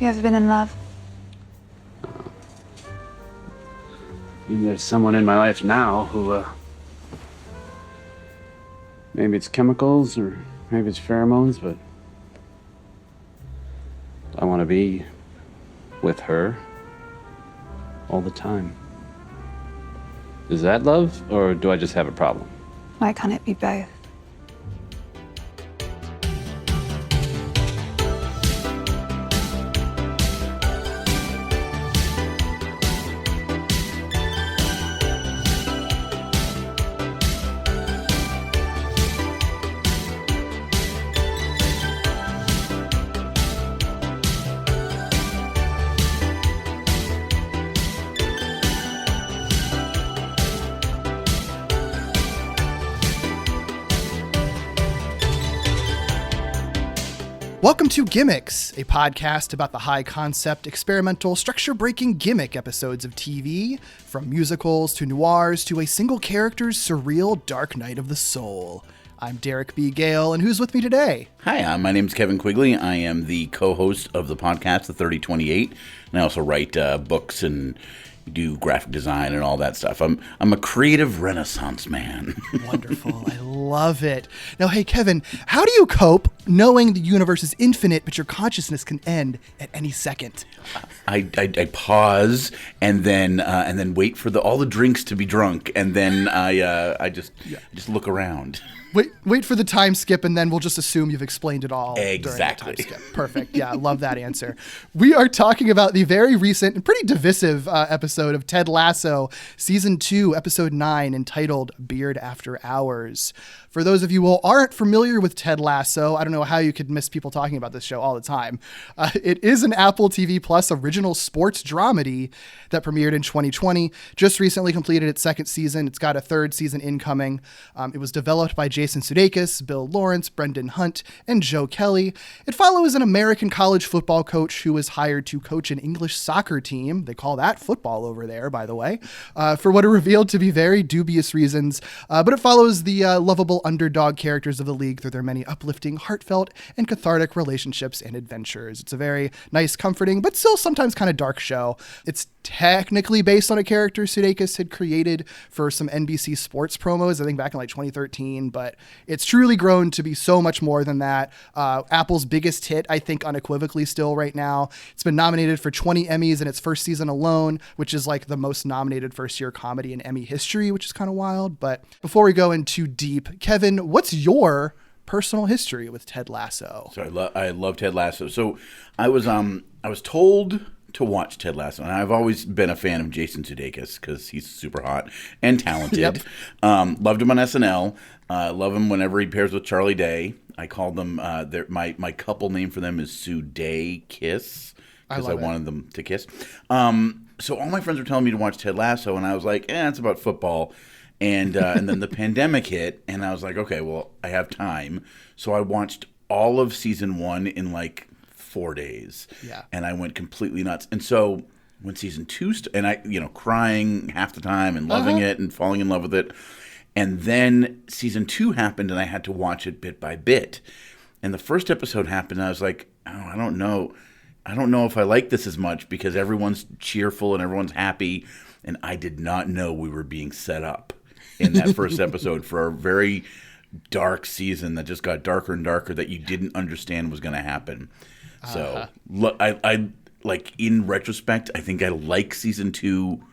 you ever been in love? There's someone in my life now who, maybe it's chemicals or maybe it's pheromones, but I want to be with her all the time. Is that love, or do I just have a problem? Why can't it be both? Welcome to Gimmicks, a podcast about the high-concept, experimental, structure-breaking gimmick episodes of TV, from musicals to noirs to a single character's surreal dark night of the soul. I'm Derek B. Gale, and who's with me today? Hi, my name's Kevin Quigley. I am the co-host of the podcast, The 3028, and I also write books and do graphic design and all that stuff. I'm a creative renaissance man. Wonderful. I love it. Now, hey, Kevin, how do you cope knowing the universe is infinite, but your consciousness can end at any second? I pause and then wait for all the drinks to be drunk, and then I just look around. Wait for the time skip, and then we'll just assume you've explained it all. Exactly. During the time skip. Perfect. Yeah, I love that answer. We are talking about the very recent and pretty divisive episode of Ted Lasso, Season 2, Episode 9, entitled Beard After Hours. For those of you who aren't familiar with Ted Lasso, I don't know how you could miss people talking about this show all the time. It is an Apple TV Plus original sports dramedy that premiered in 2020, just recently completed its second season. It's got a third season incoming. It was developed by Jason Sudeikis, Bill Lawrence, Brendan Hunt, and Joe Kelly. It follows an American college football coach who is hired to coach an English soccer team. They call that football over there, by the way, for what are revealed to be very dubious reasons. But it follows the lovable underdog characters of the league through their many uplifting, heartfelt, and cathartic relationships and adventures. It's a very nice, comforting, but still sometimes kind of dark show. It's technically based on a character Sudeikis had created for some NBC sports promos, I think back in like 2013, but it's truly grown to be so much more than that. Apple's biggest hit, I think, unequivocally still right now. It's been nominated for 20 Emmys in its first season alone, which is like the most nominated first-year comedy in Emmy history, which is kind of wild. But before we go in too deep, Kevin, what's your personal history with Ted Lasso? So I love Ted Lasso. So I was told to watch Ted Lasso, and I've always been a fan of Jason Sudeikis because he's super hot and talented. Yep. Loved him on SNL. Love him whenever he pairs with Charlie Day. I called them my couple name for them is Suday Kiss because I wanted them to kiss. So all my friends were telling me to watch Ted Lasso, and I was like, it's about football. And then the pandemic hit, and I was like, okay, well, I have time. So I watched all of season 1 in like 4 days. Yeah. And I went completely nuts. And so when season 2 and I, crying half the time and loving it and falling in love with it. And then season 2 happened, and I had to watch it bit by bit. And the first episode happened, and I was like, I don't know. I don't know if I like this as much because everyone's cheerful and everyone's happy. And I did not know we were being set up in that first episode for a very dark season that just got darker and darker that you didn't understand was going to happen. So I like, in retrospect, I think I like season 2.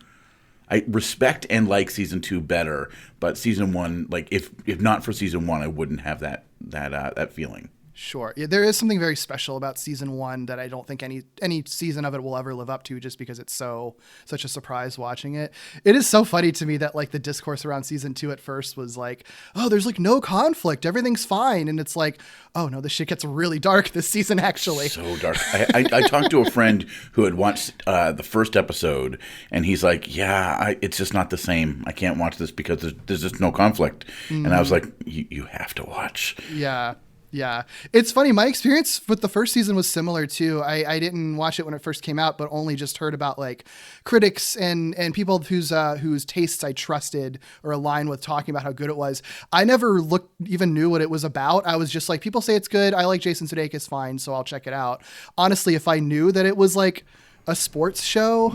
I respect and like season 2 better, but season 1, like if not for season 1, I wouldn't have that feeling. Sure. Yeah, there is something very special about season 1 that I don't think any season of it will ever live up to, just because it's such a surprise watching it. It is so funny to me that like the discourse around season 2 at first was like, oh, there's like no conflict, everything's fine. And it's like, oh no, this shit gets really dark this season actually. So dark. I talked to a friend who had watched the first episode, and he's like, it's just not the same. I can't watch this because there's just no conflict. Mm-hmm. And I was like, you have to watch. Yeah. Yeah. It's funny. My experience with the first season was similar too. I didn't watch it when it first came out, but only just heard about like critics and people whose tastes I trusted or aligned with talking about how good it was. I never even knew what it was about. I was just like, people say it's good. I like Jason Sudeikis, fine, so I'll check it out. Honestly, if I knew that it was like a sports show,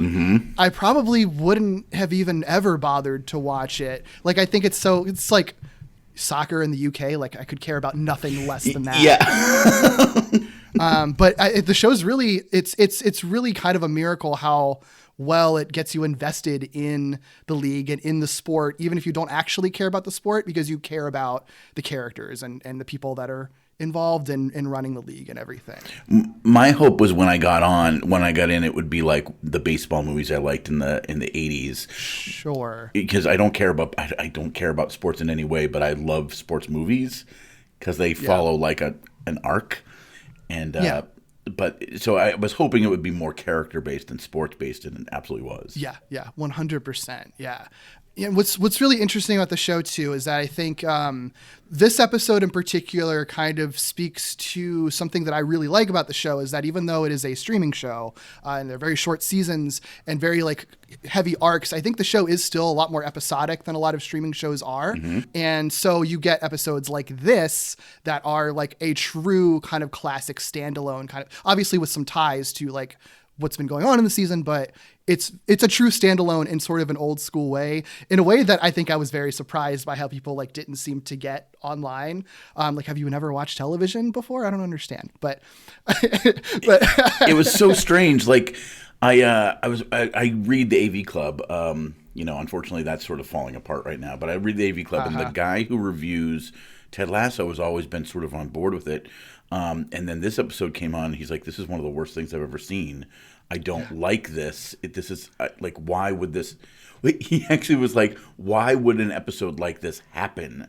I probably wouldn't have even ever bothered to watch it. Like, I think it's like soccer in the UK. Like, I could care about nothing less than that. Yeah. But the show's really, it's really kind of a miracle how well it gets you invested in the league and in the sport, even if you don't actually care about the sport, because you care about the characters and the people that are involved in running the league and everything. My hope was when I got in, it would be like the baseball movies I liked in the 80s. Sure. Because I don't care about sports in any way, but I love sports movies because they follow like an arc. And but so I was hoping it would be more character based than sports based, and it absolutely was. Yeah, 100%. Yeah. And what's really interesting about the show too is that I think this episode in particular kind of speaks to something that I really like about the show, is that even though it is a streaming show and they're very short seasons and very like heavy arcs, I think the show is still a lot more episodic than a lot of streaming shows are. And so you get episodes like this that are like a true kind of classic standalone, kind of obviously with some ties to like what's been going on in the season, but it's a true standalone in sort of an old school way, in a way that I think I was very surprised by how people like didn't seem to get online. Like, have you never watched television before? I don't understand, but It was so strange. Like I read the AV Club. Unfortunately that's sort of falling apart right now, but I read the AV Club and the guy who reviews Ted Lasso has always been sort of on board with it. And then this episode came on. He's like, this is one of the worst things I've ever seen. I don't like this. This is like, why would this? He actually was like, why would an episode like this happen?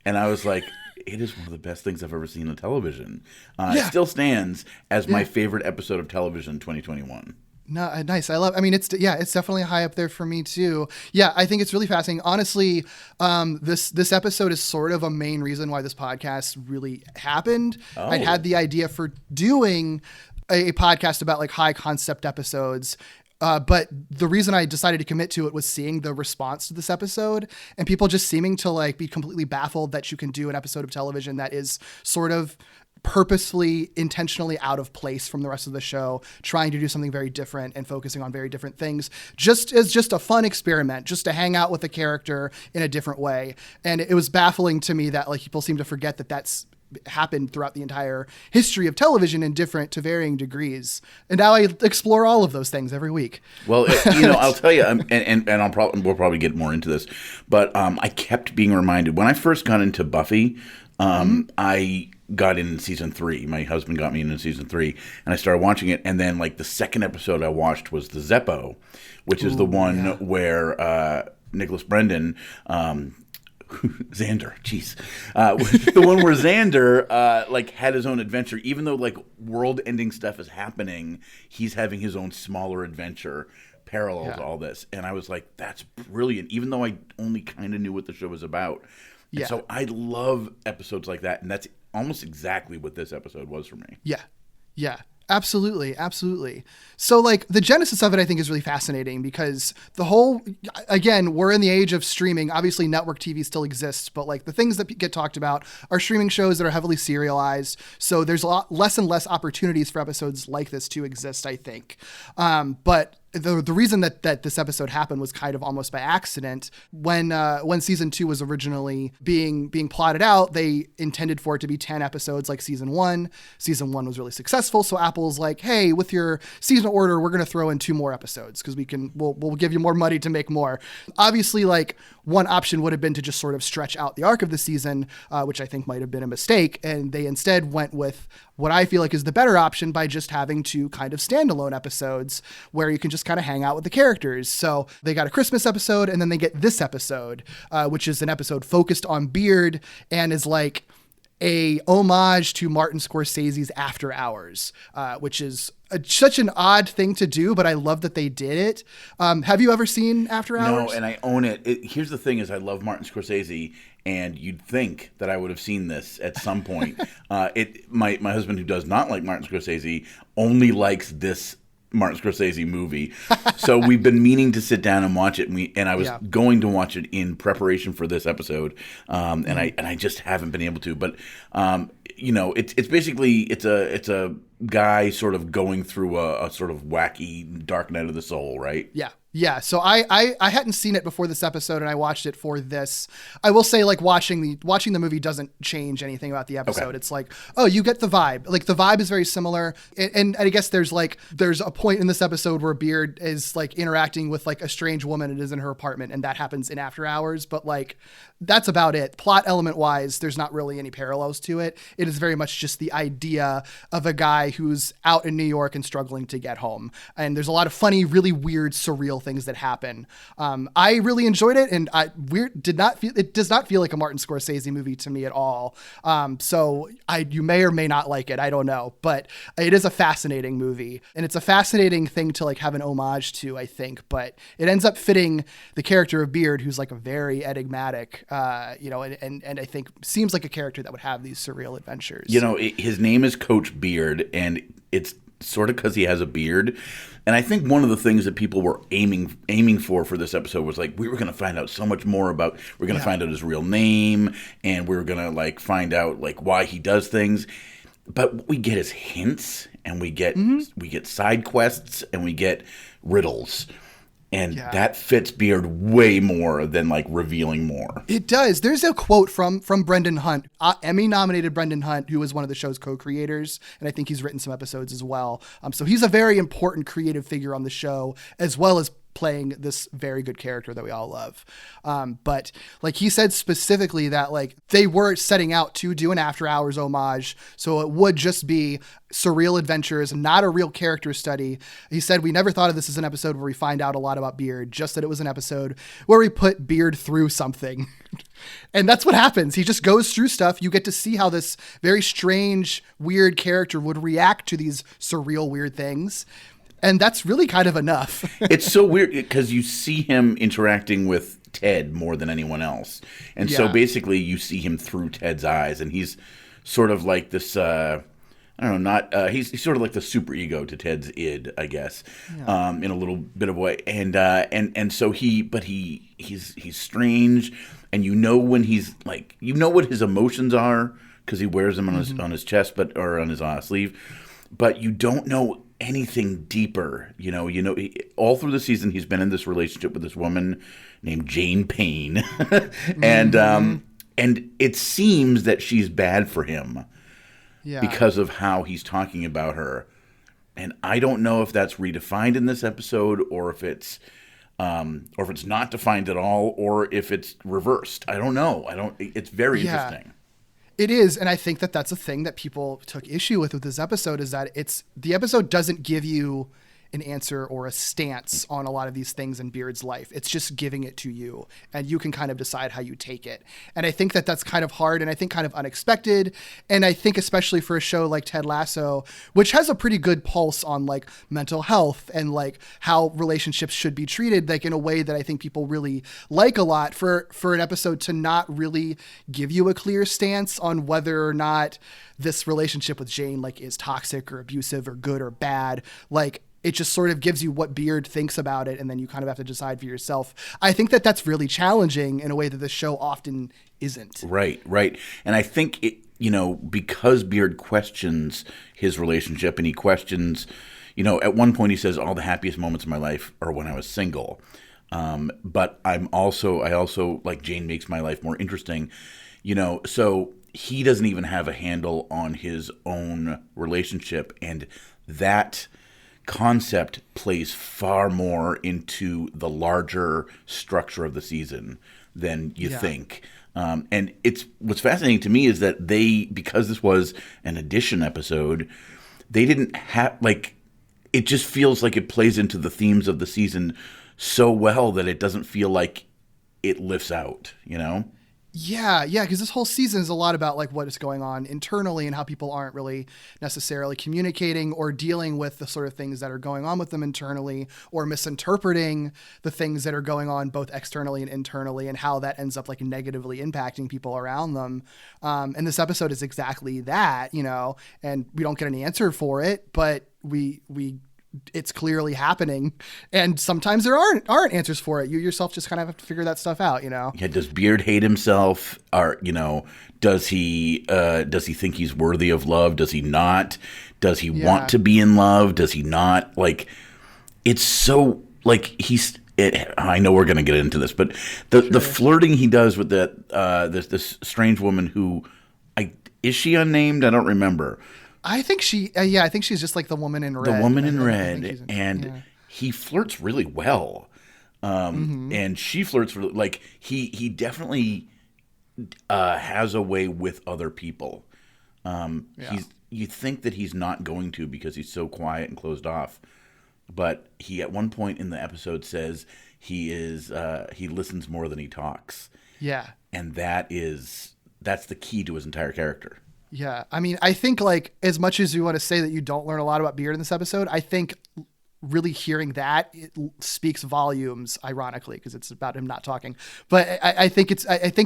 And I was like, it is one of the best things I've ever seen on television. It still stands as my favorite episode of television 2021. No, nice. It's definitely high up there for me too. Yeah, I think it's really fascinating. Honestly, this episode is sort of a main reason why this podcast really happened. Oh. I had the idea for doing a podcast about like high concept episodes. But the reason I decided to commit to it was seeing the response to this episode and people just seeming to like be completely baffled that you can do an episode of television that is sort of purposefully, intentionally out of place from the rest of the show, trying to do something very different and focusing on very different things, just as just a fun experiment, just to hang out with the character in a different way. And it was baffling to me that like people seem to forget that that's happened throughout the entire history of television to varying degrees. And now I explore all of those things every week. Well, I'll tell you, and we'll probably get more into this, but I kept being reminded when I first got into Buffy. I got in season 3. My husband got me into season 3, and I started watching it. And then, like, the second episode I watched was the Zeppo, which is the one where Nicholas Brendan, Xander, jeez, the one where Xander like had his own adventure. Even though like world-ending stuff is happening, he's having his own smaller adventure parallel to all this. And I was like, that's brilliant. Even though I only kind of knew what the show was about. And so I love episodes like that, and that's almost exactly what this episode was for me. Yeah. Absolutely. So like the genesis of it, I think, is really fascinating because again, we're in the age of streaming. Obviously network TV still exists, but like the things that get talked about are streaming shows that are heavily serialized. So there's a lot less and less opportunities for episodes like this to exist, I think. But the reason that this episode happened was kind of almost by accident. When season 2 was originally being plotted out, they intended for it to be 10 episodes like season 1. Season 1 was really successful, so Apple's like, hey, with your season order, we're going to throw in 2 more episodes because we'll give you more money to make more. Obviously, like one option would have been to just sort of stretch out the arc of the season, which I think might have been a mistake, and they instead went with what I feel like is the better option by just having 2 kind of standalone episodes where you can just kind of hang out with the characters. So they got a Christmas episode and then they get this episode, which is an episode focused on Beard and is like a homage to Martin Scorsese's After Hours, which is such an odd thing to do, but I love that they did it. Have you ever seen After Hours? No, and I own it. Here's the thing: is I love Martin Scorsese, and you'd think that I would have seen this at some point. My husband, who does not like Martin Scorsese, only likes this Martin Scorsese movie. So we've been meaning to sit down and watch it, and I was going to watch it in preparation for this episode, and I just haven't been able to. But it's basically it's a guy sort of going through a sort of wacky dark night of the soul, right? Yeah. Yeah, so I hadn't seen it before this episode, and I watched it for this. I will say, like, watching the movie doesn't change anything about the episode. Okay. It's like, oh, you get the vibe. Like, the vibe is very similar, and I guess there's a point in this episode where Beard is like interacting with like a strange woman. It is in her apartment, and that happens in After Hours. But like, that's about it. Plot element wise, there's not really any parallels to it. It is very much just the idea of a guy who's out in New York and struggling to get home. And there's a lot of funny, really weird, surreal things that happen. I really enjoyed it, and it does not feel like a Martin Scorsese movie to me at all. So you may or may not like it. I don't know, but it is a fascinating movie, and it's a fascinating thing to like have an homage to, I think. But it ends up fitting the character of Beard, who's like a very enigmatic, and I think seems like a character that would have these surreal adventures. His name is Coach Beard, and it's sort of because he has a beard. And I think one of the things that people were aiming for this episode was like, we were going to find out so much more we're going to find out his real name, and we were going to like find out like why he does things. But we get his hints, and we get side quests, and we get riddles. And that fits Beard way more than like revealing more. It does. There's a quote from Brendan Hunt, Emmy-nominated Brendan Hunt, who is one of the show's co-creators, and I think he's written some episodes as well. So he's a very important creative figure on the show, as well as playing this very good character that we all love. But like he said specifically that like they were setting out to do an After Hours homage, so it would just be surreal adventures, not a real character study. He said, we never thought of this as an episode where we find out a lot about Beard, just that it was an episode where we put Beard through something. And that's what happens. He just goes through stuff. You get to see how this very strange, weird character would react to these surreal, weird things. And that's really kind of enough. It's so weird because you see him interacting with Ted more than anyone else. And so basically you see him through Ted's eyes, and he's sort of like this, he's sort of like the super ego to Ted's id, I guess, in a little bit of a way. And so he's strange, and when he's like, what his emotions are because he wears them on his chest, or on his sleeve, but you don't know anything deeper. All through the season he's been in this relationship with this woman named Jane Payne, and it seems that she's bad for him because of how he's talking about her. And I don't know if that's redefined in this episode, or if it's not defined at all, or if it's reversed. I don't know. It's very interesting. It is, and I think that that's a thing that people took issue with this episode, is that the episode doesn't give you an answer or a stance on a lot of these things in Beard's life. It's just giving it to you, and you can kind of decide how you take it. And I think that that's kind of hard, and I think kind of unexpected. And I think especially for a show like Ted Lasso, which has a pretty good pulse on like mental health and like how relationships should be treated, like in a way that I think people really like a lot, for an episode to not really give you a clear stance on whether or not this relationship with Jane like is toxic or abusive or good or bad. Like, it just sort of gives you what Beard thinks about it, and then you kind of have to decide for yourself. I think that that's really challenging in a way that the show often isn't. Right. And I think because Beard questions his relationship, and he questions, at one point he says, all the happiest moments of my life are when I was single. But I also like Jane makes my life more interesting, so he doesn't even have a handle on his own relationship, and that concept plays far more into the larger structure of the season than you think. And what's fascinating to me is that because this was an addition episode, they didn't have it just feels like it plays into the themes of the season so well that it doesn't feel like it lifts out, Yeah, because this whole season is a lot about like what is going on internally and how people aren't really necessarily communicating or dealing with the sort of things that are going on with them internally, or misinterpreting the things that are going on both externally and internally, and how that ends up like negatively impacting people around them. And this episode is exactly that, and we don't get any answer for it, but we it's clearly happening, and sometimes there aren't answers for it. You yourself just kind of have to figure that stuff out, Yeah, does Beard hate himself? Or, does he think he's worthy of love? Does he not? Does he want to be in love? Does he not? Like, it's so like I know we're going to get into this, but the flirting he does with this strange woman who is she unnamed? I don't remember. I think I think she's just like the woman in red. The woman in red, and he flirts really well, and she flirts really, like he definitely has a way with other people. You think that he's not going to because he's so quiet and closed off, but he at one point in the episode says he listens more than he talks. Yeah, and that's the key to his entire character. Yeah. I mean, I think like as much as you want to say that you don't learn a lot about Beard in this episode, I think really hearing that it speaks volumes, ironically, because it's about him not talking. But I think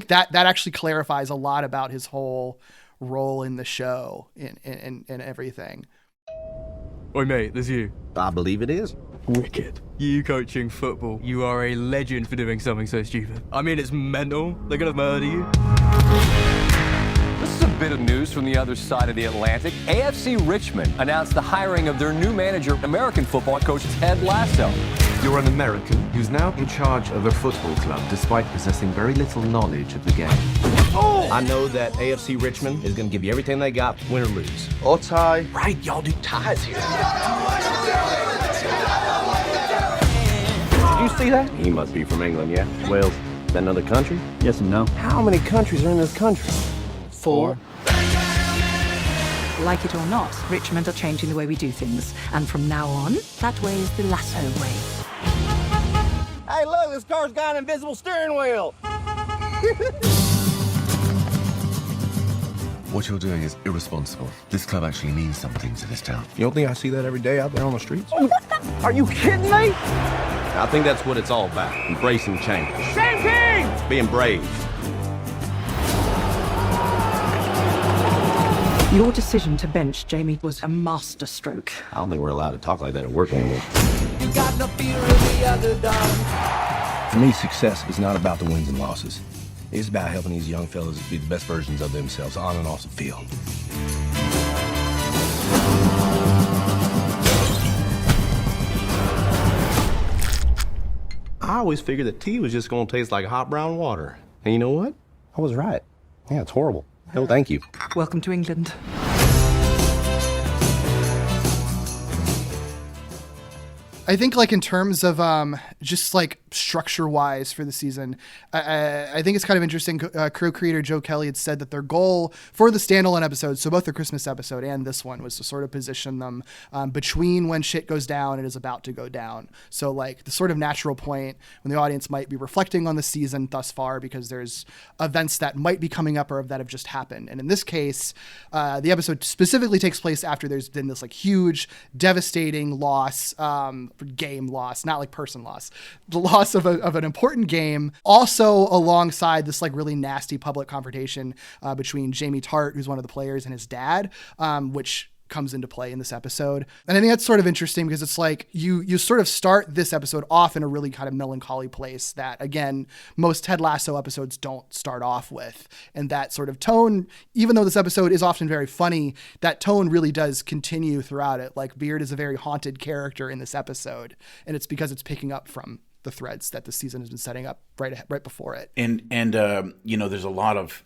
that actually clarifies a lot about his whole role in the show and everything. Oi, mate, there's you. I believe it is. Wicked. You coaching football. You are a legend for doing something so stupid. I mean, it's mental. They're gonna murder you. This is a bit of news from the other side of the Atlantic. AFC Richmond announced the hiring of their new manager, American football coach Ted Lasso. You're an American who's now in charge of a football club despite possessing very little knowledge of the game. Oh! I know that AFC Richmond is going to give you everything they got, win or lose. Or tie. Right, y'all do ties here. Did you see that? He must be from England, yeah? Wales. Is that another country? Yes and no. How many countries are in this country? 4. Like it or not, Richmond are changing the way we do things. And from now on, that way is the Lasso way. Hey, look, this car's got an invisible steering wheel. What you're doing is irresponsible. This club actually means something to this town. You don't think I see that every day out there on the streets? Are you kidding me? I think that's what it's all about. Embracing change. Same thing! Being brave. Your decision to bench Jamie was a masterstroke. I don't think we're allowed to talk like that at work anymore. You got no fear of the underdog. For me, success is not about the wins and losses. It's about helping these young fellas be the best versions of themselves on and off the field. I always figured that tea was just going to taste like hot brown water. And you know what? I was right. Yeah, it's horrible. No, thank you. Welcome to England. I think like in terms of just like structure wise for the season, I think it's kind of interesting. Crow creator Joe Kelly had said that their goal for the standalone episodes, so both the Christmas episode and this one, was to sort of position them between when shit goes down and is about to go down. So like the sort of natural point when the audience might be reflecting on the season thus far because there's events that might be coming up or that have just happened. And in this case, the episode specifically takes place after there's been this like huge, devastating loss, game loss, not like person loss, the loss of an important game. Also alongside this like really nasty public confrontation between Jamie Tart, who's one of the players, and his dad, which comes into play in this episode. And I think that's sort of interesting because it's like you sort of start this episode off in a really kind of melancholy place that, again, most Ted Lasso episodes don't start off with. And that sort of tone, even though this episode is often very funny, that tone really does continue throughout it. Like Beard is a very haunted character in this episode, and it's because it's picking up from the threads that the season has been setting up right before it. And you know, there's a lot of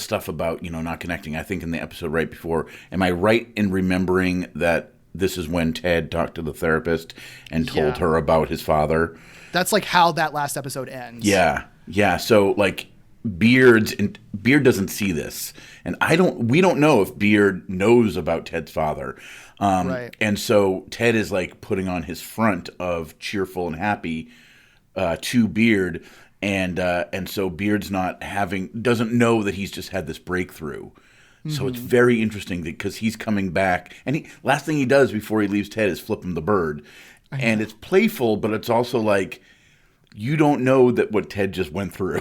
stuff about, you know, not connecting. I think in the episode right before, am I right in remembering that this is when Ted talked to the therapist and told her about his father? That's like how that last episode ends. Yeah. So like Beard doesn't see this, and we don't know if Beard knows about Ted's father. Right. And so Ted is like putting on his front of cheerful and happy to Beard. and so Beard's doesn't know that he's just had this breakthrough. So it's very interesting because he's coming back, and last thing he does before he leaves Ted is flip him the bird, and it's playful, but it's also like you don't know that what Ted just went through.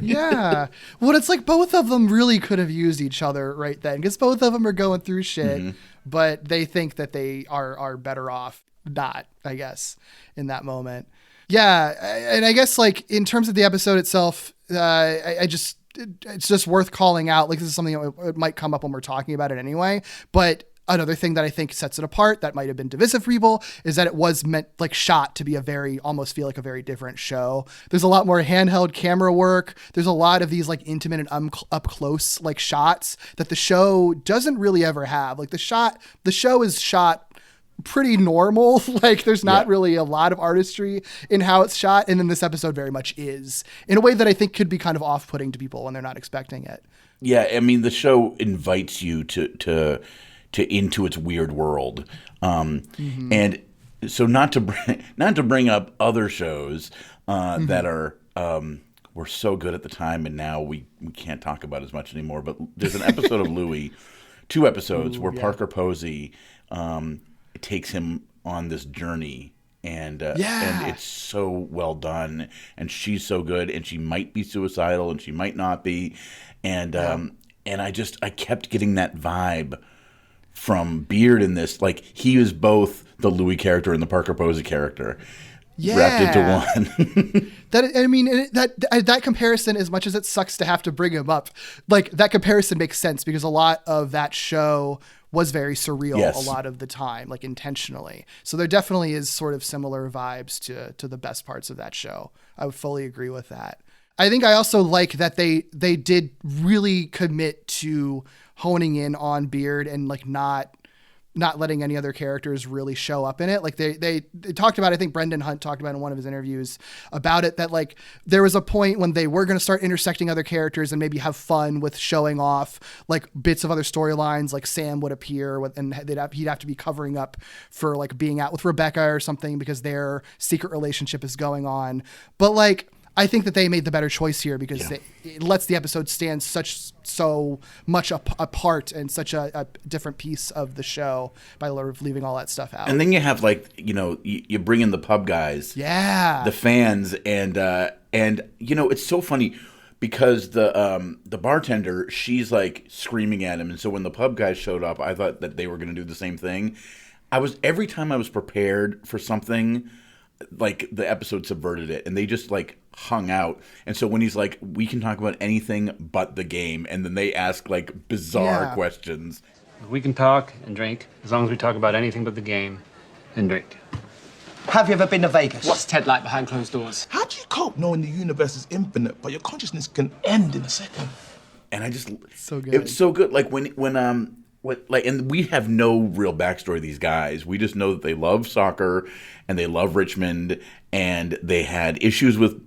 Yeah, well, it's like both of them really could have used each other right then, because both of them are going through shit, but they think that they are better off not, I guess, in that moment. Yeah, and I guess like in terms of the episode itself, it's just worth calling out. Like this is something that might come up when we're talking about it anyway. But another thing that I think sets it apart that might have been divisive for people is that it was meant like shot to be almost feel like a very different show. There's a lot more handheld camera work. There's a lot of these like intimate and up close like shots that the show doesn't really ever have. Like the show is shot pretty normal. Like there's not really a lot of artistry in how it's shot. And then this episode very much is, in a way that I think could be kind of off-putting to people when they're not expecting it. Yeah, I mean the show invites you to into its weird world. And so not to bring up other shows that are were so good at the time and now we can't talk about as much anymore, but there's an episode of Louie, 2 episodes where Parker Posey takes him on this journey, and it's so well done, and she's so good, and she might be suicidal and she might not be, and I kept getting that vibe from Beard in this. Like he was both the Louie character and the Parker Posey character wrapped into one. That comparison, as much as it sucks to have to bring him up, like that comparison makes sense because a lot of that show was very surreal a lot of the time, like intentionally. So there definitely is sort of similar vibes to the best parts of that show. I would fully agree with that. I think I also like that they did really commit to honing in on Beard and like not letting any other characters really show up in it. Like they talked about, I think Brendan Hunt talked about in one of his interviews about it, that like there was a point when they were going to start intersecting other characters and maybe have fun with showing off like bits of other storylines. Like Sam would appear and he'd have to be covering up for like being out with Rebecca or something because their secret relationship is going on. But like, I think that they made the better choice here because it lets the episode stand so much apart and such a different piece of the show by leaving all that stuff out. And then you have like, you bring in the pub guys, the fans, and it's so funny because the bartender, she's like screaming at him, and so when the pub guys showed up, I thought that they were going to do the same thing. Every time I was prepared for something, like the episode subverted it, and they just like hung out. And so when he's like, we can talk about anything but the game, and then they ask like bizarre questions. We can talk and drink as long as we talk about anything but the game and drink. Have you ever been to Vegas? What's Ted like behind closed doors? How do you cope knowing the universe is infinite, but your consciousness can end in a second? And I just so good. It's so good. Like and we have no real backstory of these guys. We just know that they love soccer and they love Richmond, and they had issues with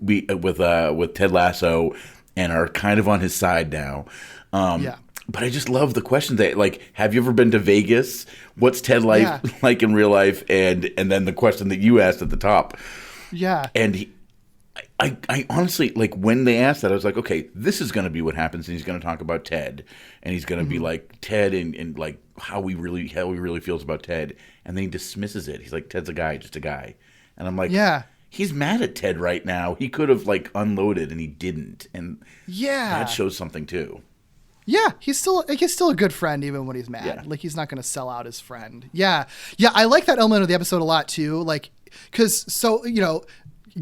Ted Lasso and are kind of on his side now. But I just love the questions that, like, have you ever been to Vegas? What's Ted like in real life? And then the question that you asked at the top. Yeah. And I honestly, like, when they asked that, I was like, okay, this is going to be what happens. And he's going to talk about Ted, and he's going to be like Ted and like how he really feels about Ted. And then he dismisses it. He's like, Ted's a guy, just a guy. And I'm like, he's mad at Ted right now. He could have like unloaded, and he didn't. And that shows something too. Yeah, he's still a good friend even when he's mad. Yeah. Like he's not going to sell out his friend. Yeah, I like that element of the episode a lot too. Like, because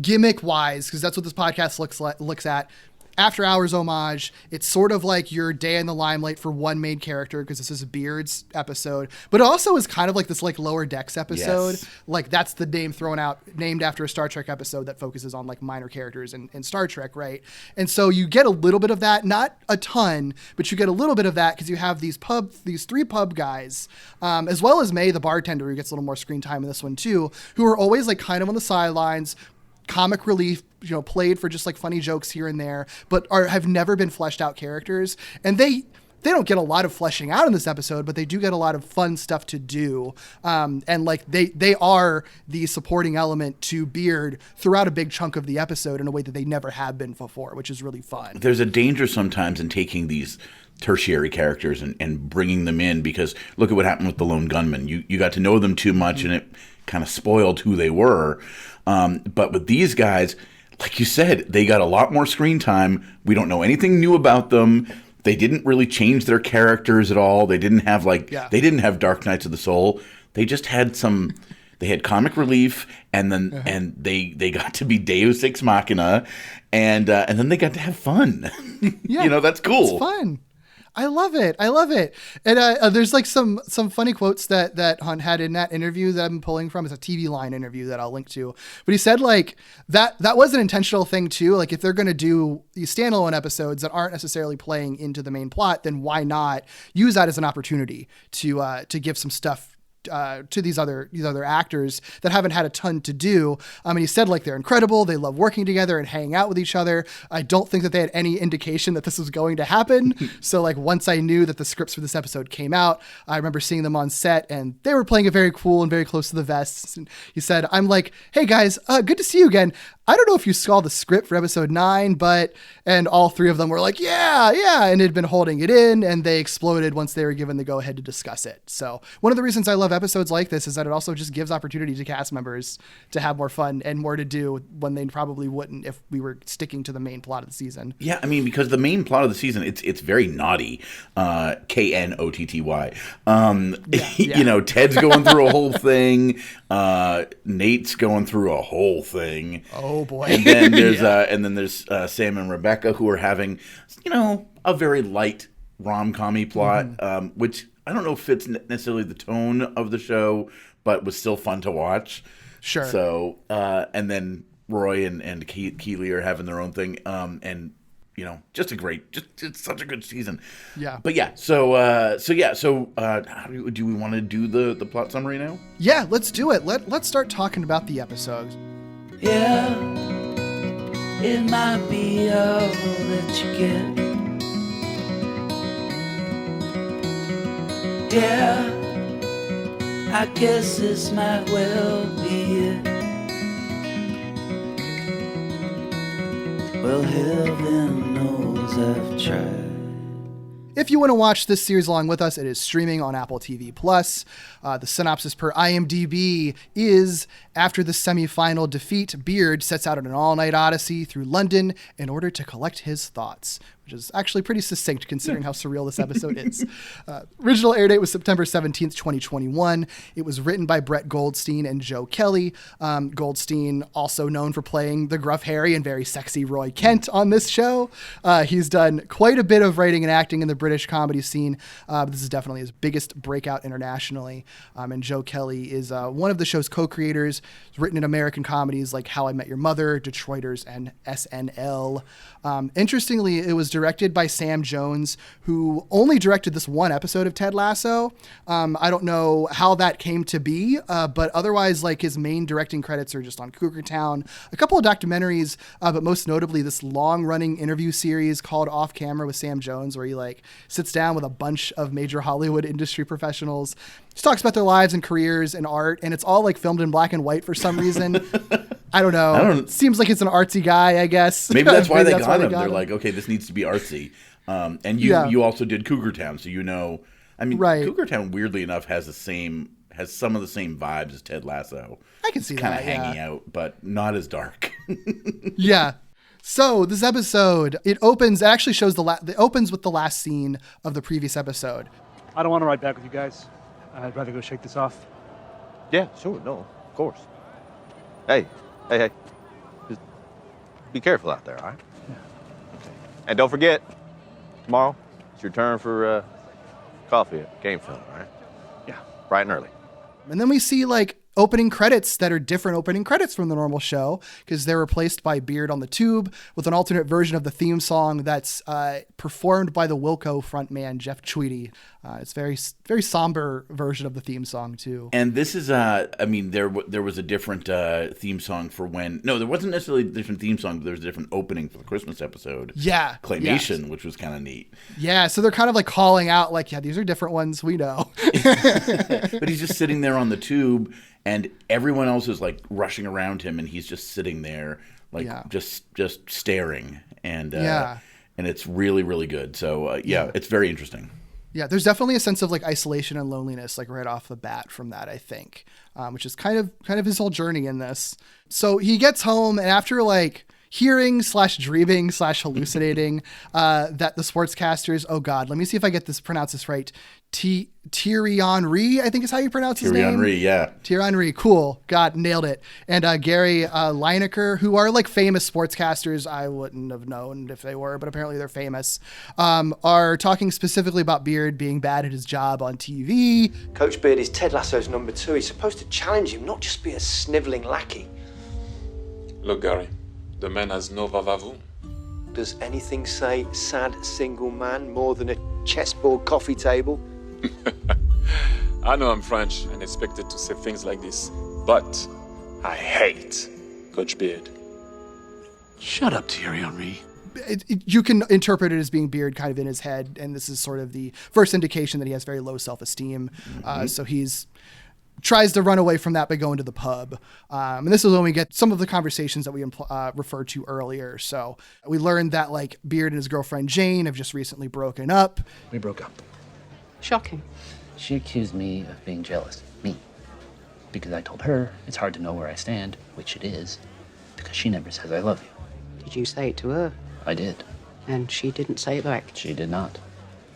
gimmick wise, because that's what this podcast looks at. After Hours homage, it's sort of like your day in the limelight for one main character, because this is Beard's episode, but it also is kind of like this like Lower Decks episode. Yes. Like that's the name named after a Star Trek episode that focuses on like minor characters in Star Trek, right? And so you get a little bit of that, not a ton, but you get a little bit of that because you have these 3 pub guys, as well as May, the bartender, who gets a little more screen time in this one too, who are always like kind of on the sidelines, comic relief, played for just like funny jokes here and there, but have never been fleshed out characters. And they they don't get a lot of fleshing out in this episode, but they do get a lot of fun stuff to do. And like they are the supporting element to Beard throughout a big chunk of the episode in a way that they never have been before, which is really fun. There's a danger sometimes in taking these tertiary characters and bringing them in, because look at what happened with the Lone Gunman. You got to know them too much, and it kind of spoiled who they were. But with these guys, like you said, they got a lot more screen time. We don't know anything new about them. They didn't really change their characters at all. They didn't have they didn't have Dark Nights of the Soul. They just had they had comic relief, and then and they got to be Deus Ex Machina, and then they got to have fun. Yeah, that's cool. It's fun. I love it. And there's like some funny quotes that Hunt had in that interview that I'm pulling from. It's a TV Line interview that I'll link to. But he said like that was an intentional thing too. Like if they're going to do these standalone episodes that aren't necessarily playing into the main plot, then why not use that as an opportunity to give some stuff to these other actors that haven't had a ton to do. And he said like they're incredible. They love working together and hanging out with each other. I don't think that they had any indication that this was going to happen. So like once I knew that the scripts for this episode came out, I remember seeing them on set and they were playing it very cool and very close to the vests. And he said, I'm like, hey guys, good to see you again. I don't know if you saw the script for episode 9, and all three of them were like, yeah, and had been holding it in, and they exploded once they were given the go ahead to discuss it. So one of the reasons I love episodes like this is that it also just gives opportunity to cast members to have more fun and more to do when they probably wouldn't if we were sticking to the main plot of the season. Yeah, I mean, because the main plot of the season, it's very naughty, KNOTTY. Ted's going through a whole thing. Nate's going through a whole thing. Oh boy! And then there's Sam and Rebecca, who are having a very light rom-com-y plot, which I don't know if fits necessarily the tone of the show, but was still fun to watch. Sure. So and then Roy and Keeley are having their own thing, and it's such a good season. Yeah. But yeah, so how do we want to do the plot summary now? Yeah, let's do it. Let's start talking about the episodes. Yeah, it might be all that you get. Yeah, I guess this might well be it. Well, heaven knows I've tried. If you want to watch this series along with us, it is streaming on Apple TV+. The synopsis per IMDb is, after the semifinal defeat, Beard sets out on an all-night odyssey through London in order to collect his thoughts, which is actually pretty succinct considering how surreal this episode is. Original air date was September 17th, 2021. It was written by Brett Goldstein and Joe Kelly. Goldstein, also known for playing the gruff, hairy, and very sexy Roy Kent on this show. He's done quite a bit of writing and acting in the British comedy scene. This is definitely his biggest breakout internationally. And Joe Kelly is one of the show's co-creators. He's written in American comedies like How I Met Your Mother, Detroiters, and SNL. Interestingly, it was directed by Sam Jones, who only directed this one episode of Ted Lasso. I don't know how that came to be, but otherwise, like, his main directing credits are just on Cougar Town, a couple of documentaries, but most notably this long-running interview series called Off Camera with Sam Jones, where he sits down with a bunch of major Hollywood industry professionals. He talks about their lives and careers and art, and it's all filmed in black and white for some reason. I don't know. Seems like it's an artsy guy, I guess. Maybe that's why they got him. They're like, okay, this needs to be artsy. And you also did Cougar Town, so right. Cougar Town, weirdly enough, has some of the same vibes as Ted Lasso. I can see that. Kind of hanging out, but not as dark. Yeah. So this episode, it opens with the last scene of the previous episode. I don't want to ride back with you guys. I'd rather go shake this off. Yeah, sure, no, of course. Hey. Just be careful out there, all right? Yeah. Okay. And don't forget, tomorrow, it's your turn for coffee at Game Film, all right? Yeah. Bright and early. And then we see opening credits that are different opening credits from the normal show because they're replaced by Beard on the Tube with an alternate version of the theme song that's performed by the Wilco frontman Jeff Tweedy. It's very somber version of the theme song too. And this is there was a different theme song for there wasn't necessarily a different theme song, but there was a different opening for the Christmas episode. Yeah. Claymation, which was kind of neat. Yeah, so they're kind of like calling out like, yeah, these are different ones, we know. But he's just sitting there on the tube and everyone else is like rushing around him and he's just sitting there like just staring and it's really, really good. So it's very interesting. Yeah, there's definitely a sense of like isolation and loneliness, like right off the bat from that, I think, which is kind of his whole journey in this. So he gets home and after like hearing / dreaming / hallucinating that the sportscasters, oh God, let me see if I get this, pronounce this right. Thierry Henry, I think is how you pronounce his name. Henry, yeah. Thierry Henry, cool. God, nailed it. And Gary Lineker, who are like famous sportscasters. I wouldn't have known if they were, but apparently they're famous. Are talking specifically about Beard being bad at his job on TV. Coach Beard is Ted Lasso's number 2. He's supposed to challenge him, not just be a snivelling lackey. Look, Gary, the man has no va-va-voom. Does anything say sad single man more than a chessboard coffee table? I know I'm French and expected to say things like this, but I hate Coach Beard. Shut up, Thierry Henry. You can interpret it as being Beard kind of in his head, and this is sort of the first indication that he has very low self-esteem. So he's tries to run away from that by going to the pub. And this is when we get some of the conversations that we referred to earlier. So we learned that like Beard and his girlfriend Jane have just recently broken up. We broke up. Shocking. She accused me of being jealous. Me. Because I told her it's hard to know where I stand, which it is, because she never says I love you. Did you say it to her? I did. And she didn't say it back? She did not.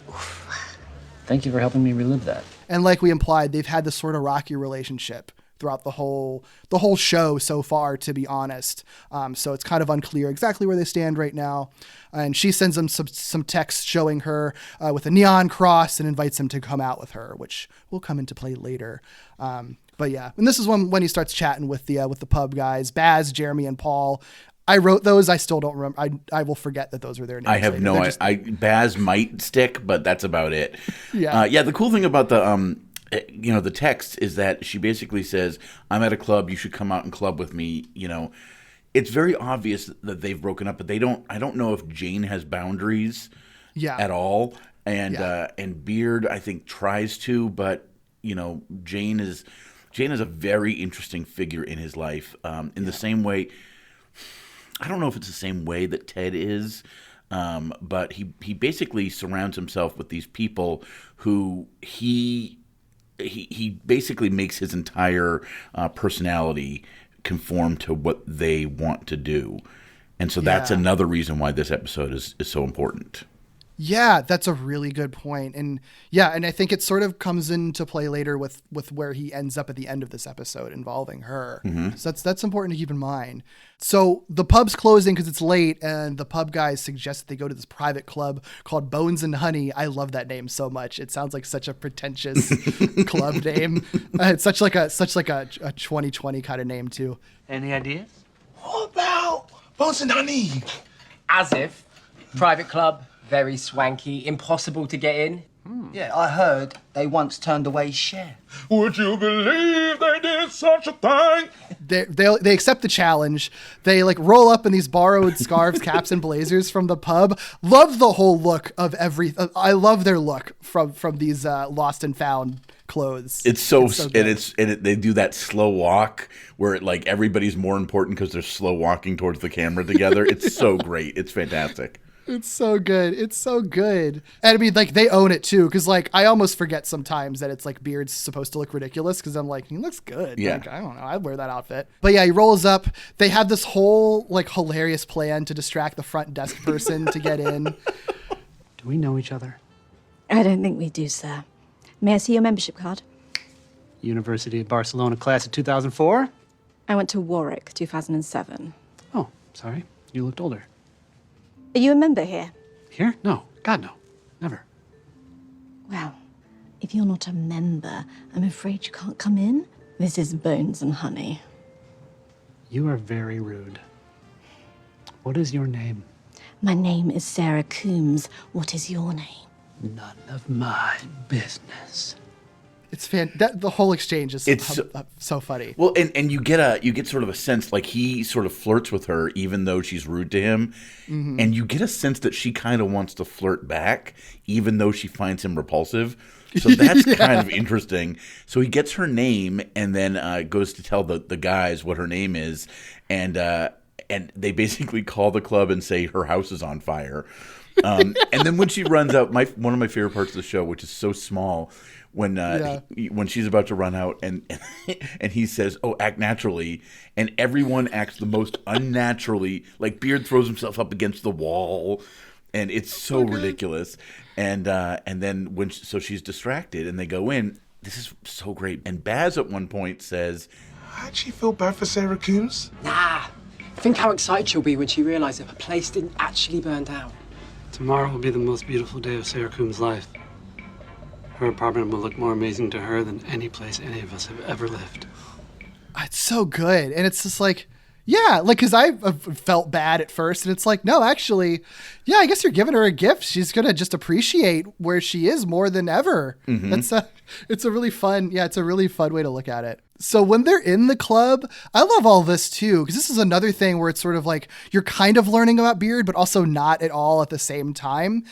Oof. Thank you for helping me relive that. And like we implied, they've had this sort of rocky relationship throughout the whole show so far, to be honest. So it's kind of unclear exactly where they stand right now. And she sends him some texts showing her with a neon cross and invites him to come out with her, which will come into play later. But yeah, and this is when he starts chatting with the pub guys, Baz, Jeremy, and Paul. I wrote those. I still don't remember. I will forget that those were their names. I have no idea. Baz might stick, but that's about it. Yeah. The cool thing about the text is that she basically says, I'm at a club, you should come out and club with me. It's very obvious that they've broken up, but I don't know if Jane has boundaries at all. And Beard, I think, tries to, but Jane is a very interesting figure in his life. In the same way, I don't know if it's the same way that Ted is, but he basically surrounds himself with these people who he basically makes his entire personality conform to what they want to do. And so that's another reason why this episode is so important. Yeah, that's a really good point. And I think it sort of comes into play later with where he ends up at the end of this episode involving her. Mm-hmm. So that's important to keep in mind. So the pub's closing because it's late, and the pub guys suggest that they go to this private club called Bones and Honey. I love that name so much. It sounds like such a pretentious club name. It's such like a 2020 kind of name too. Any ideas? What about Bones and Honey? As if. Private club. Very swanky, impossible to get in. Yeah, I heard they once turned away Cher. Would you believe they did such a thing? They accept the challenge. They like roll up in these borrowed scarves, caps, and blazers from the pub. Love the whole look of I love their look from these lost and found clothes. It's so good. They do that slow walk where everybody's more important because they're slow walking towards the camera together. It's so great. It's fantastic. It's so good. It's so good. And I mean, they own it too. Cause I almost forget sometimes that it's Beard's supposed to look ridiculous. Cause I'm he looks good. Yeah. I don't know. I'd wear that outfit. But yeah, he rolls up. They have this whole hilarious plan to distract the front desk person to get in. Do we know each other? I don't think we do, sir. May I see your membership card? University of Barcelona class of 2004? I went to Warwick, 2007. Oh, sorry. You looked older. Are you a member here? Here? No. God, no. Never. Well, if you're not a member, I'm afraid you can't come in. This is Bones and Honey. You are very rude. What is your name? My name is Sarah Coombs. What is your name? None of my business. It's the whole exchange is so funny. Well, and you get sort of a sense like he sort of flirts with her even though she's rude to him, and you get a sense that she kind of wants to flirt back even though she finds him repulsive. So that's kind of interesting. So he gets her name and then goes to tell the guys what her name is, and they basically call the club and say her house is on fire. And then when she runs out, one of my favorite parts of the show, which is so small, when she's about to run out and he says, "Oh, act naturally," and everyone acts the most unnaturally. Like Beard throws himself up against the wall, and it's so ridiculous. And then so she's distracted, and they go in. This is so great. And Baz at one point says, "How'd she feel bad for Sarah Coombs?" Nah. Think how excited she'll be when she realises that the place didn't actually burn down. Tomorrow will be the most beautiful day of Sarah Coombs' life. Her apartment will look more amazing to her than any place any of us have ever lived. It's so good. And it's just like, yeah, like, because I felt bad at first. And it's like, no, actually, yeah, I guess you're giving her a gift. She's going to just appreciate where she is more than ever. Mm-hmm. It's a really fun way to look at it. So when they're in the club, I love all this too, because this is another thing where it's sort of like you're kind of learning about Beard, but also not at all at the same time.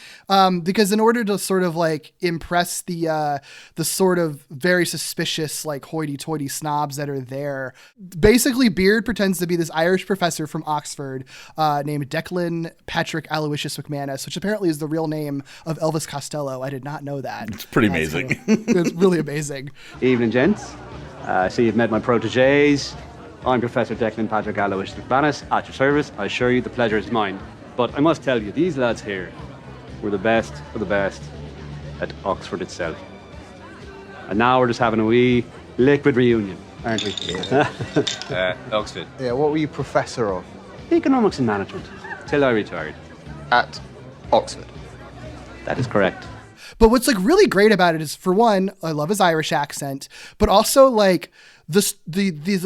Because in order to sort of like impress the sort of very suspicious, like hoity-toity snobs that are there, basically Beard pretends to be this Irish professor from Oxford named Declan Patrick Aloysius McManus, which apparently is the real name of Elvis Costello. I did not know that. It's pretty amazing. It's really amazing. Evening, gents. I see you've met my proteges. I'm Professor Declan Patrick Aloysius McManus, at your service. I assure you the pleasure is mine. But I must tell you, these lads here were the best of the best at Oxford itself. And now we're just having a wee liquid reunion, aren't we? Yeah. Oxford. Yeah, what were you professor of? Economics and management, till I retired. At Oxford. That is correct. But what's like really great about it is, for one, I love his Irish accent, but also like the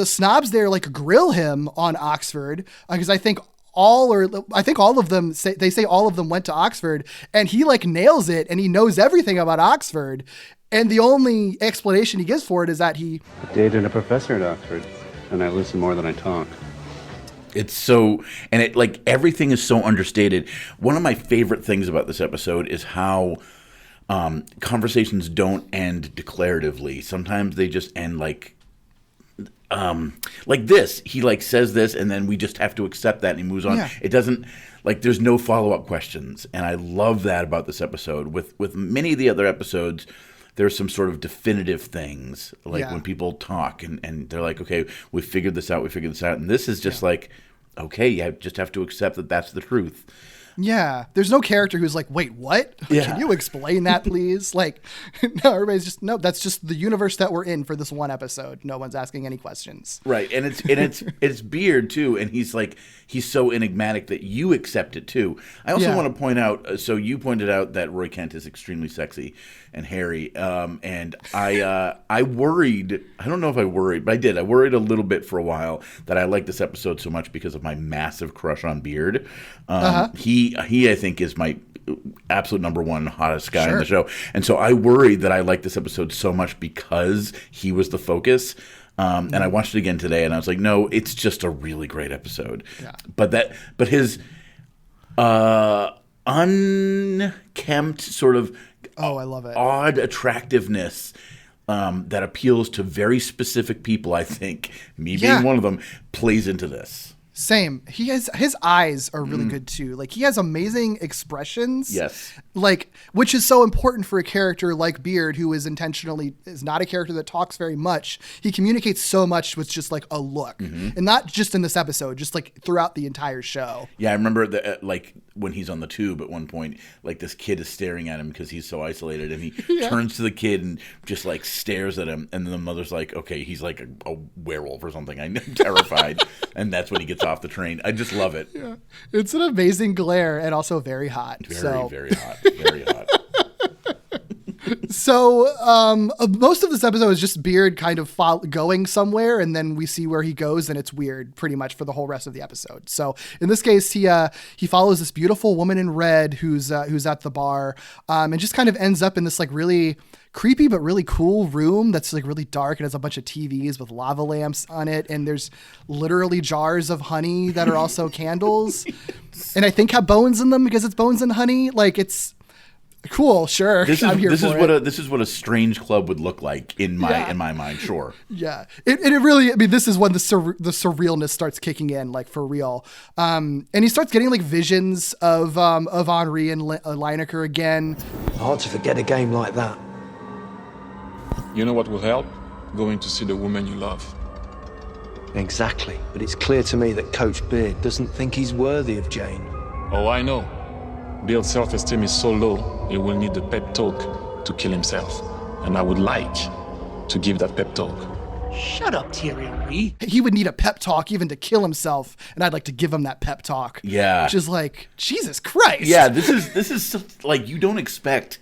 snobs there like grill him on Oxford, because I think all of them say all of them went to Oxford, and he like nails it and he knows everything about Oxford, and the only explanation he gives for it is that he dated a professor at Oxford, and I listen more than I talk. It's so, and it like everything is so understated. One of my favorite things about this episode is how conversations don't end declaratively. Sometimes they just end like this. He like says this, and then we just have to accept that, and he moves on. Yeah. It doesn't like there's no follow-up questions, and I love that about this episode. With many of the other episodes, there's some sort of definitive things, like when people talk and they're like, okay, we figured this out, and this is just like, okay, you just have to accept that that's the truth. Yeah, there's no character who's like, wait, what? Yeah. Can you explain that, please? Like, no, everybody's just, no, that's just the universe that we're in for this one episode. No one's asking any questions. Right, and it's Beard too, and he's so enigmatic that you accept it too. I also want to point out, so you pointed out that Roy Kent is extremely sexy and hairy, and I worried, I don't know if I worried, but I did. I worried a little bit for a while that I liked this episode so much because of my massive crush on Beard. He I think is my absolute number one hottest guy in the show, and so I worried that I liked this episode so much because he was the focus. And I watched it again today, and I was like, no, it's just a really great episode. Yeah. But his unkempt sort of I love it. Odd attractiveness that appeals to very specific people, I think, me being one of them, plays into this. Same. His eyes are really good too. Like he has amazing expressions. Yes. Like, which is so important for a character like Beard, who is not a character that talks very much. He communicates so much with just like a look, and not just in this episode, just like throughout the entire show. Yeah, I remember that like when he's on the tube at one point, like this kid is staring at him because he's so isolated, and he turns to the kid and just like stares at him, and then the mother's like, okay, he's like a werewolf or something. I'm terrified, and that's when he gets off the train. I just love it. Yeah, it's an amazing glare and also very hot. Very hot. Very hot. So most of this episode is just Beard kind of going somewhere, and then we see where he goes, and it's weird pretty much for the whole rest of the episode. So in this case, he follows this beautiful woman in red who's at the bar, and just kind of ends up in this like really creepy but really cool room that's like really dark. It has a bunch of TVs with lava lamps on it, and there's literally jars of honey that are also candles, and I think have bones in them because it's bones and honey. Like, it's cool, sure. This I'm here is for what it. this is what a strange club would look like in my mind. Sure. Yeah, it really. I mean, this is when the surrealness starts kicking in, like for real. And he starts getting like visions of Henri and Lineker again. Hard to forget a game like that. You know what will help? Going to see the woman you love. Exactly. But it's clear to me that Coach Beard doesn't think he's worthy of Jane. Oh, I know. Bill's self-esteem is so low, he will need a pep talk to kill himself. And I would like to give that pep talk. Shut up, Thierry Henry. He would need a pep talk even to kill himself, and I'd like to give him that pep talk. Yeah. Which is like, Jesus Christ. Yeah, this is like, you don't expect,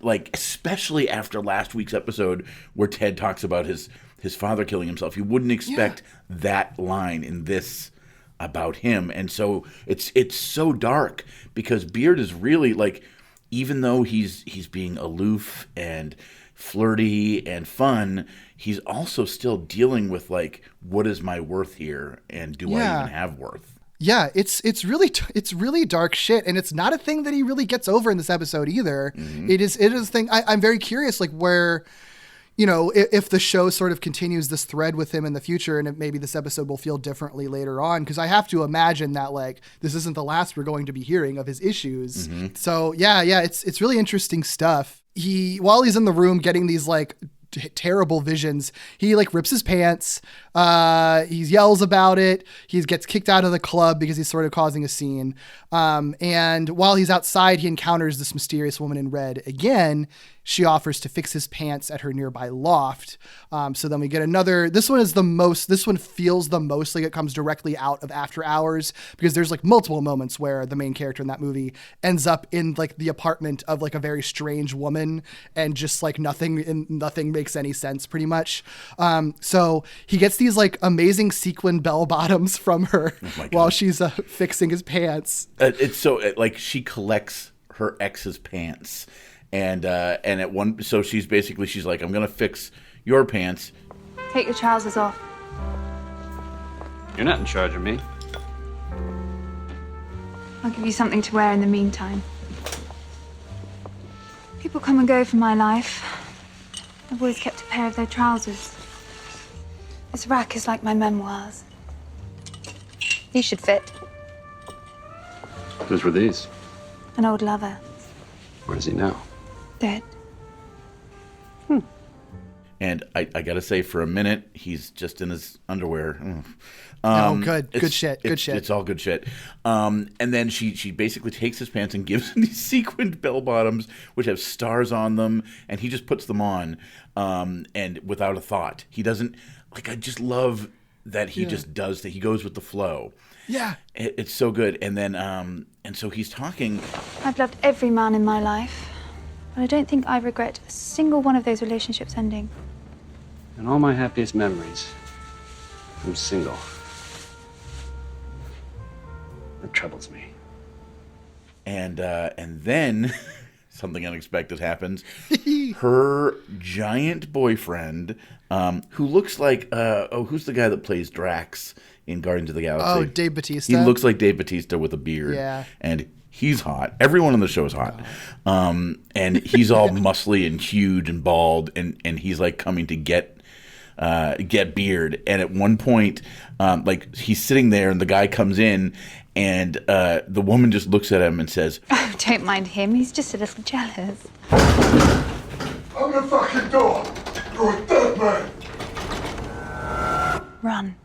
like, especially after last week's episode where Ted talks about his father killing himself, you wouldn't expect that line in this about him. And so it's so dark because Beard is really like, even though he's being aloof and flirty and fun, he's also still dealing with like, what is my worth here, and do I even have worth? Yeah, it's really dark shit, and it's not a thing that he really gets over in this episode either. Mm-hmm. It is a thing. I'm very curious, like, where, you know, if the show sort of continues this thread with him in the future, and if maybe this episode will feel differently later on, because I have to imagine that like this isn't the last we're going to be hearing of his issues. Mm-hmm. So yeah, it's really interesting stuff. While he's in the room getting these like terrible visions, he like rips his pants, he yells about it, he gets kicked out of the club because he's sort of causing a scene, and while he's outside, he encounters this mysterious woman in red again. She offers to fix his pants at her nearby loft. So then we get another, this one feels the most like it comes directly out of After Hours, because there's like multiple moments where the main character in that movie ends up in like the apartment of like a very strange woman, and just like nothing makes any sense pretty much. So he gets these like amazing sequin bell bottoms from her while she's fixing his pants. It's so like she collects her ex's pants. And at one, so she's like, I'm gonna fix your pants. Take your trousers off. You're not in charge of me. I'll give you something to wear in the meantime. People come and go from my life. I've always kept a pair of their trousers. This rack is like my memoirs. These should fit. Whose were these? An old lover. Where is he now? Dead. And I gotta say, for a minute, he's just in his underwear. Good shit. It's all good shit. And then she basically takes his pants and gives him these sequined bell bottoms, which have stars on them, and he just puts them on, and without a thought. He doesn't, like, I just love that he just does that. He goes with the flow. Yeah. It's so good. And then, and so he's talking. I've loved every man in my life, but I don't think I regret a single one of those relationships ending. And all my happiest memories, I'm single. It troubles me. And then something unexpected happens. Her giant boyfriend, who looks like who's the guy that plays Drax in Guardians of the Galaxy? Oh, Dave Bautista. He looks like Dave Bautista with a beard. Yeah. And he's hot. Everyone on the show is hot. And he's all muscly and huge and bald, and he's like coming to get Beard. And at one point, like, he's sitting there and the guy comes in, and the woman just looks at him and says, Oh, don't mind him. He's just a little jealous. Open the fucking door. You're a dead man. Run.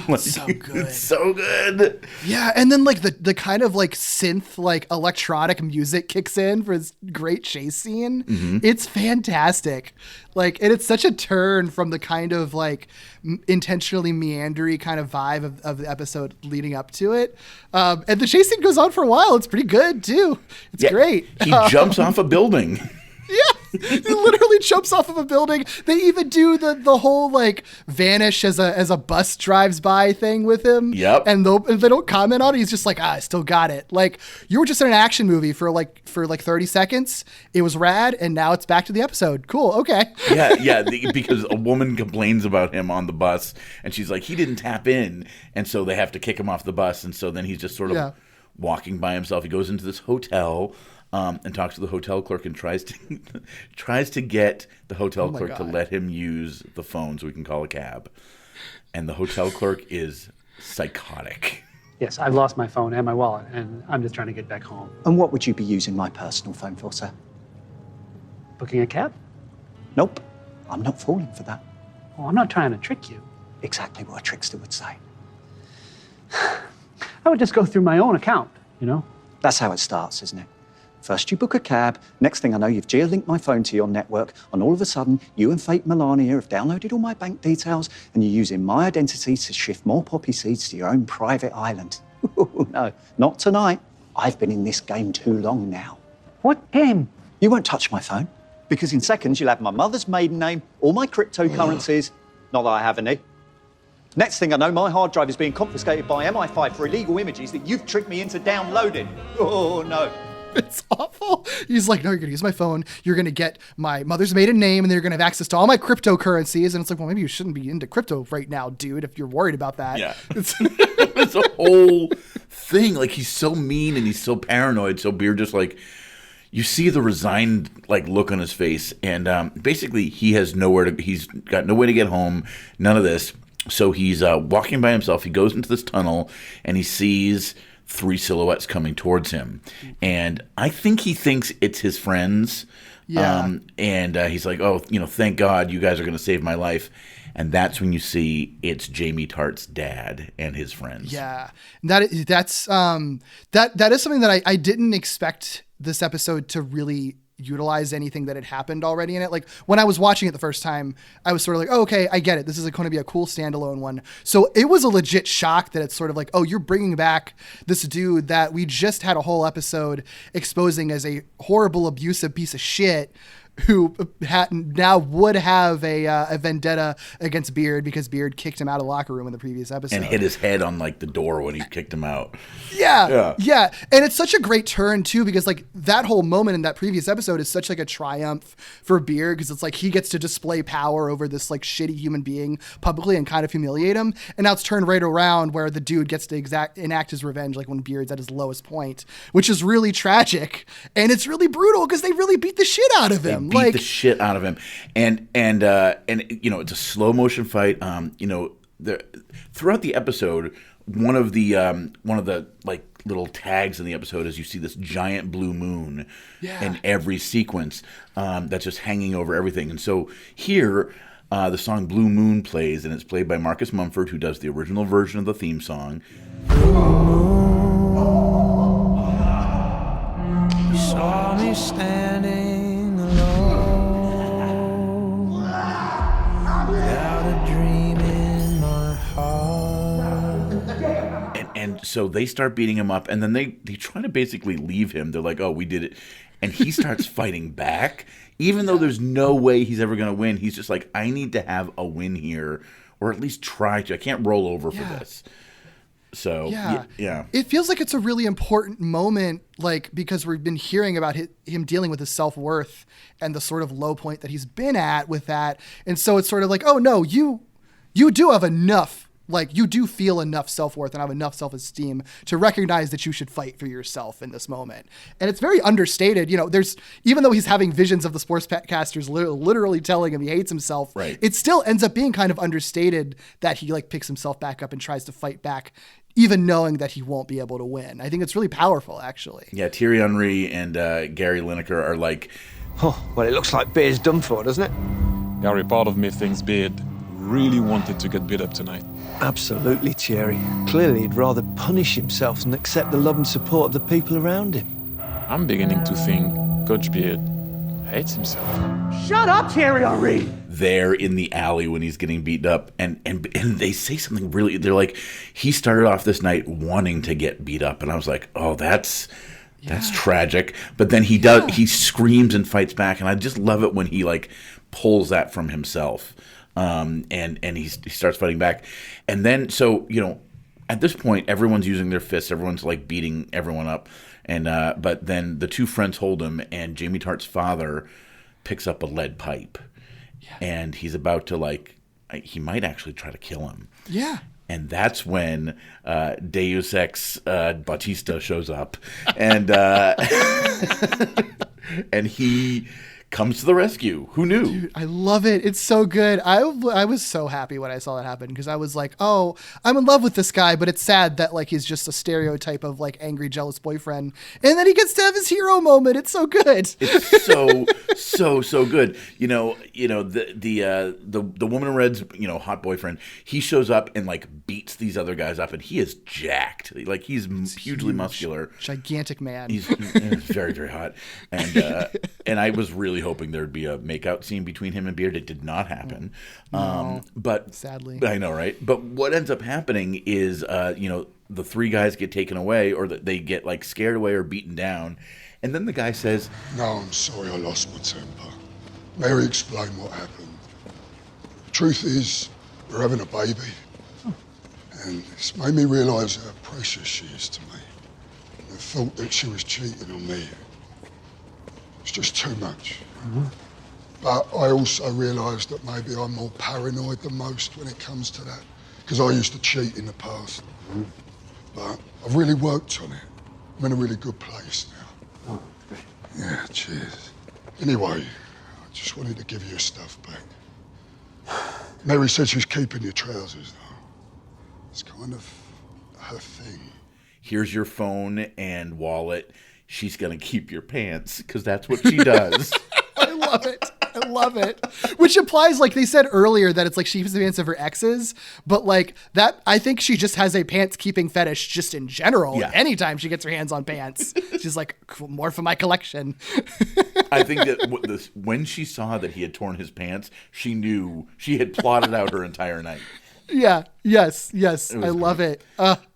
Like, So good. It's so good. Yeah, and then like the kind of like synth like electronic music kicks in for this great chase scene. Mhm. It's fantastic. Like, and it's such a turn from the kind of like intentionally meandery kind of vibe of the episode leading up to it. And the chase scene goes on for a while. It's pretty good too. It's great. He jumps off a building. Yeah, he literally jumps off of a building. They even do the whole like vanish as a bus drives by thing with him. Yep. And they don't comment on it. He's just like, I still got it. Like, you were just in an action movie for like 30 seconds. It was rad, and now it's back to the episode. Cool. Okay. Yeah, because a woman complains about him on the bus, and she's like, he didn't tap in, and so they have to kick him off the bus, and so then he's just sort of walking by himself. He goes into this hotel. And talks to the hotel clerk and tries to get the hotel clerk to let him use the phone so we can call a cab. And the hotel clerk is psychotic. Yes, I've lost my phone and my wallet, and I'm just trying to get back home. And what would you be using my personal phone for, sir? Booking a cab? Nope. I'm not falling for that. Oh, I'm not trying to trick you. Exactly what a trickster would say. I would just go through my own account, you know? That's how it starts, isn't it? First you book a cab, next thing I know you've geo-linked my phone to your network, and all of a sudden you and fake Melania have downloaded all my bank details and you're using my identity to shift more poppy seeds to your own private island. No, not tonight. I've been in this game too long now. What game? You won't touch my phone, because in seconds you'll have my mother's maiden name, all my cryptocurrencies, not that I have any. Next thing I know, my hard drive is being confiscated by MI5 for illegal images that you've tricked me into downloading. Oh, no. It's awful. He's like, no, you're going to use my phone. You're going to get my mother's maiden name, and then you're going to have access to all my cryptocurrencies. And it's like, well, maybe you shouldn't be into crypto right now, dude, if you're worried about that. Yeah. It's a whole thing. Like, he's so mean and he's so paranoid. So Beard just like, you see the resigned like look on his face. And basically he's got no way to get home. None of this. So he's walking by himself. He goes into this tunnel and he sees 3 silhouettes coming towards him, and I think he thinks it's his friends. Yeah. And he's like, oh, thank God you guys are going to save my life. And that's when you see it's Jamie Tartt's dad and his friends. Yeah, that is something that I didn't expect this episode to really utilize anything that had happened already in it. Like, when I was watching it the first time, I was sort of like, oh, okay, I get it. This is going to be a cool standalone one. So it was a legit shock that it's sort of like, oh, you're bringing back this dude that we just had a whole episode exposing as a horrible, abusive piece of shit who now would have a vendetta against Beard because Beard kicked him out of the locker room in the previous episode. And hit his head on like the door when he kicked him out. Yeah. And it's such a great turn too, because like that whole moment in that previous episode is such like a triumph for Beard, because it's like he gets to display power over this like shitty human being publicly and kind of humiliate him. And now it's turned right around where the dude gets to enact his revenge, like when Beard's at his lowest point, which is really tragic. And it's really brutal because they really beat the shit out of him. Beat the shit out of him, and it's a slow motion fight. Throughout the episode, one of the like little tags in the episode is you see this giant blue moon in every sequence that's just hanging over everything. And so here, the song "Blue Moon" plays, and it's played by Marcus Mumford, who does the original version of the theme song. You saw me standing And so they start beating him up, and then they try to basically leave him. They're like, oh, we did it. And he starts fighting back. Even though there's no way he's ever going to win, he's just like, I need to have a win here, or at least try to. I can't roll over for this. So, yeah. It feels like it's a really important moment, like, because we've been hearing about him dealing with his self-worth and the sort of low point that he's been at with that. And so it's sort of like, oh, no, you do have enough. Like, you do feel enough self-worth and have enough self-esteem to recognize that you should fight for yourself in this moment. And it's very understated. Even though he's having visions of the sportscasters literally telling him he hates himself, it still ends up being kind of understated that he like picks himself back up and tries to fight back, even knowing that he won't be able to win. I think it's really powerful, actually. Yeah, Thierry Henry and Gary Lineker are like, well, it looks like Beard's done for, doesn't it? Gary, part of me thinks Beard really wanted to get beat up tonight. Absolutely, Thierry. Clearly, he'd rather punish himself than accept the love and support of the people around him. I'm beginning to think Coach Beard hates himself. Shut up, Thierry Henry! There in the alley when he's getting beaten up, and they say something really. They're like, he started off this night wanting to get beat up, and I was like, oh, that's tragic. But then he screams and fights back, and I just love it when he like pulls that from himself, and he starts fighting back, and then at this point everyone's using their fists, everyone's like beating everyone up, and but then the two friends hold him, and Jamie Tartt's father picks up a lead pipe. And he's about to he might actually try to kill him. Yeah. And that's when Deus Ex Bautista shows up, and and he comes to the rescue. Who knew? Dude, I love it. It's so good. I was so happy when I saw that happen because I was like, oh, I'm in love with this guy, but it's sad that like he's just a stereotype of like angry, jealous boyfriend. And then he gets to have his hero moment. It's so good. It's so good. The woman in red's hot boyfriend. He shows up and like beats these other guys up, and he is jacked. Like he's hugely muscular, gigantic man. He's very, very hot, and I was really hoping there'd be a makeout scene between him and Beard. It did not happen. No, but sadly, I know, right? But what ends up happening is, the three guys get taken away, or they get like scared away or beaten down, and then the guy says, "No, I'm sorry, I lost my temper." Mary explained what happened. The truth is, we're having a baby, and it's made me realise how precious she is to me. And the thought that she was cheating on me, it's just too much. But I also realised that maybe I'm more paranoid than most when it comes to that, because I used to cheat in the past. But I've really worked on it. I'm in a really good place now. Yeah, cheers. Anyway, I just wanted to give you your stuff back. Mary said she's keeping your trousers, though. It's kind of her thing. "Here's your phone and wallet. She's gonna keep your pants," because that's what she does. I love it. I love it. Which implies, like they said earlier, that it's like she keeps the pants of her exes, but like that, I think she just has a pants keeping fetish just in general. Yeah. Anytime she gets her hands on pants, she's like, more for my collection. I think that when she saw that he had torn his pants, she knew she had plotted out her entire night. Yeah. Yes. I love it.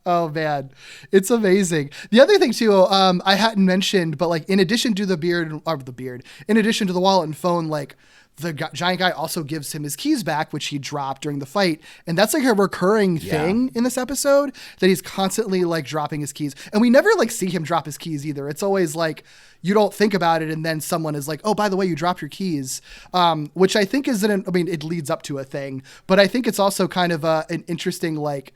Oh man, it's amazing. The other thing too, I hadn't mentioned, but like in addition to in addition to the wallet and phone, like the giant guy also gives him his keys back, which he dropped during the fight. And that's like a recurring thing in this episode, that he's constantly like dropping his keys. And we never like see him drop his keys either. It's always like, you don't think about it, and then someone is like, oh, by the way, you dropped your keys, which I think it leads up to a thing, but I think it's also kind of an interesting, like,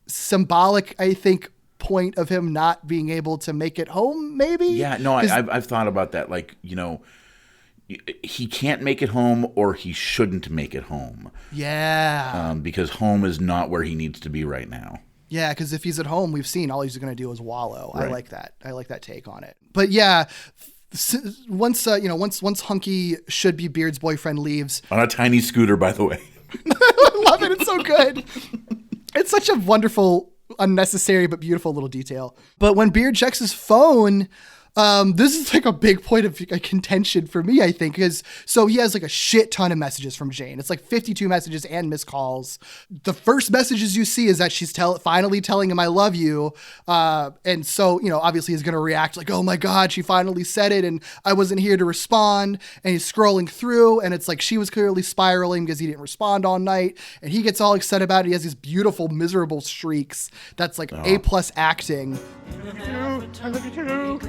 symbolic, I think, point of him not being able to make it home, maybe? Yeah, no, I've thought about that. Like, he can't make it home, or he shouldn't make it home. Yeah. Because home is not where he needs to be right now. Yeah, because if he's at home, we've seen all he's going to do is wallow. Right. I like that. I like that take on it. But yeah, once Hunky, should be Beard's boyfriend, leaves on a tiny scooter, by the way. I love it. It's so good. It's such a wonderful, unnecessary but beautiful little detail. But when Beard checks his phone, this is like a big point of contention for me, I think, because so he has like a shit ton of messages from Jane. It's like 52 messages and missed calls. The first messages you see is that she's finally telling him I love you. And so, obviously he's going to react like, oh my God, she finally said it and I wasn't here to respond. And he's scrolling through and it's like she was clearly spiraling because he didn't respond all night. And he gets all excited about it. He has these beautiful, miserable streaks. That's like A+ acting. I love you too.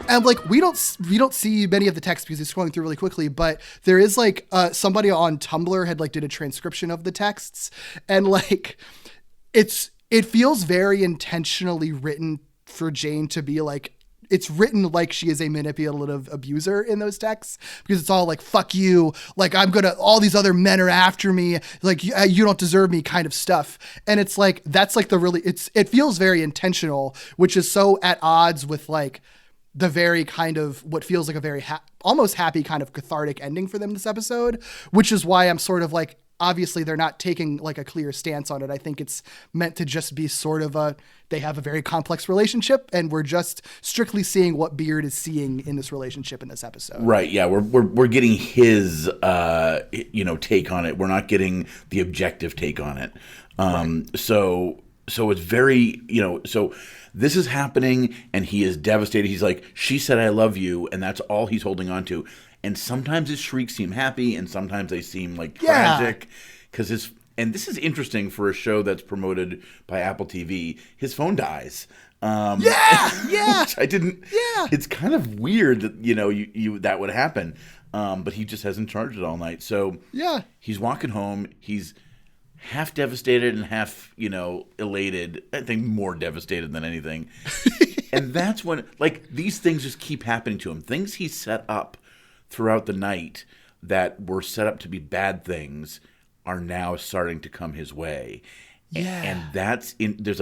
And like we don't see many of the text because he's scrolling through really quickly, but there is like somebody on Tumblr had like did a transcription of the texts, and like it feels very intentionally written for Jane to be like it's written like she is a manipulative abuser in those texts, because it's all like, fuck you, like all these other men are after me, like you don't deserve me kind of stuff. And it's like, that's like it feels very intentional, which is so at odds with like the very kind of what feels like a very almost happy kind of cathartic ending for them this episode, which is why I'm sort of like, obviously they're not taking like a clear stance on it. I think it's meant to just be sort of they have a very complex relationship, and we're just strictly seeing what Beard is seeing in this relationship in this episode. Right. Yeah. We're getting his, take on it. We're not getting the objective take on it. Right. So it's very, so this is happening and he is devastated. He's like, she said, I love you. And that's all he's holding on to. And sometimes his shrieks seem happy, and sometimes they seem like tragic. And this is interesting for a show that's promoted by Apple TV. His phone dies. Yeah. I didn't. Yeah. It's kind of weird that you that would happen. But he just hasn't charged it all night. So yeah, he's walking home. He's half devastated and half elated. I think more devastated than anything. And that's when these things just keep happening to him. Things he set up throughout the night that were set up to be bad things are now starting to come his way. Yeah. And there's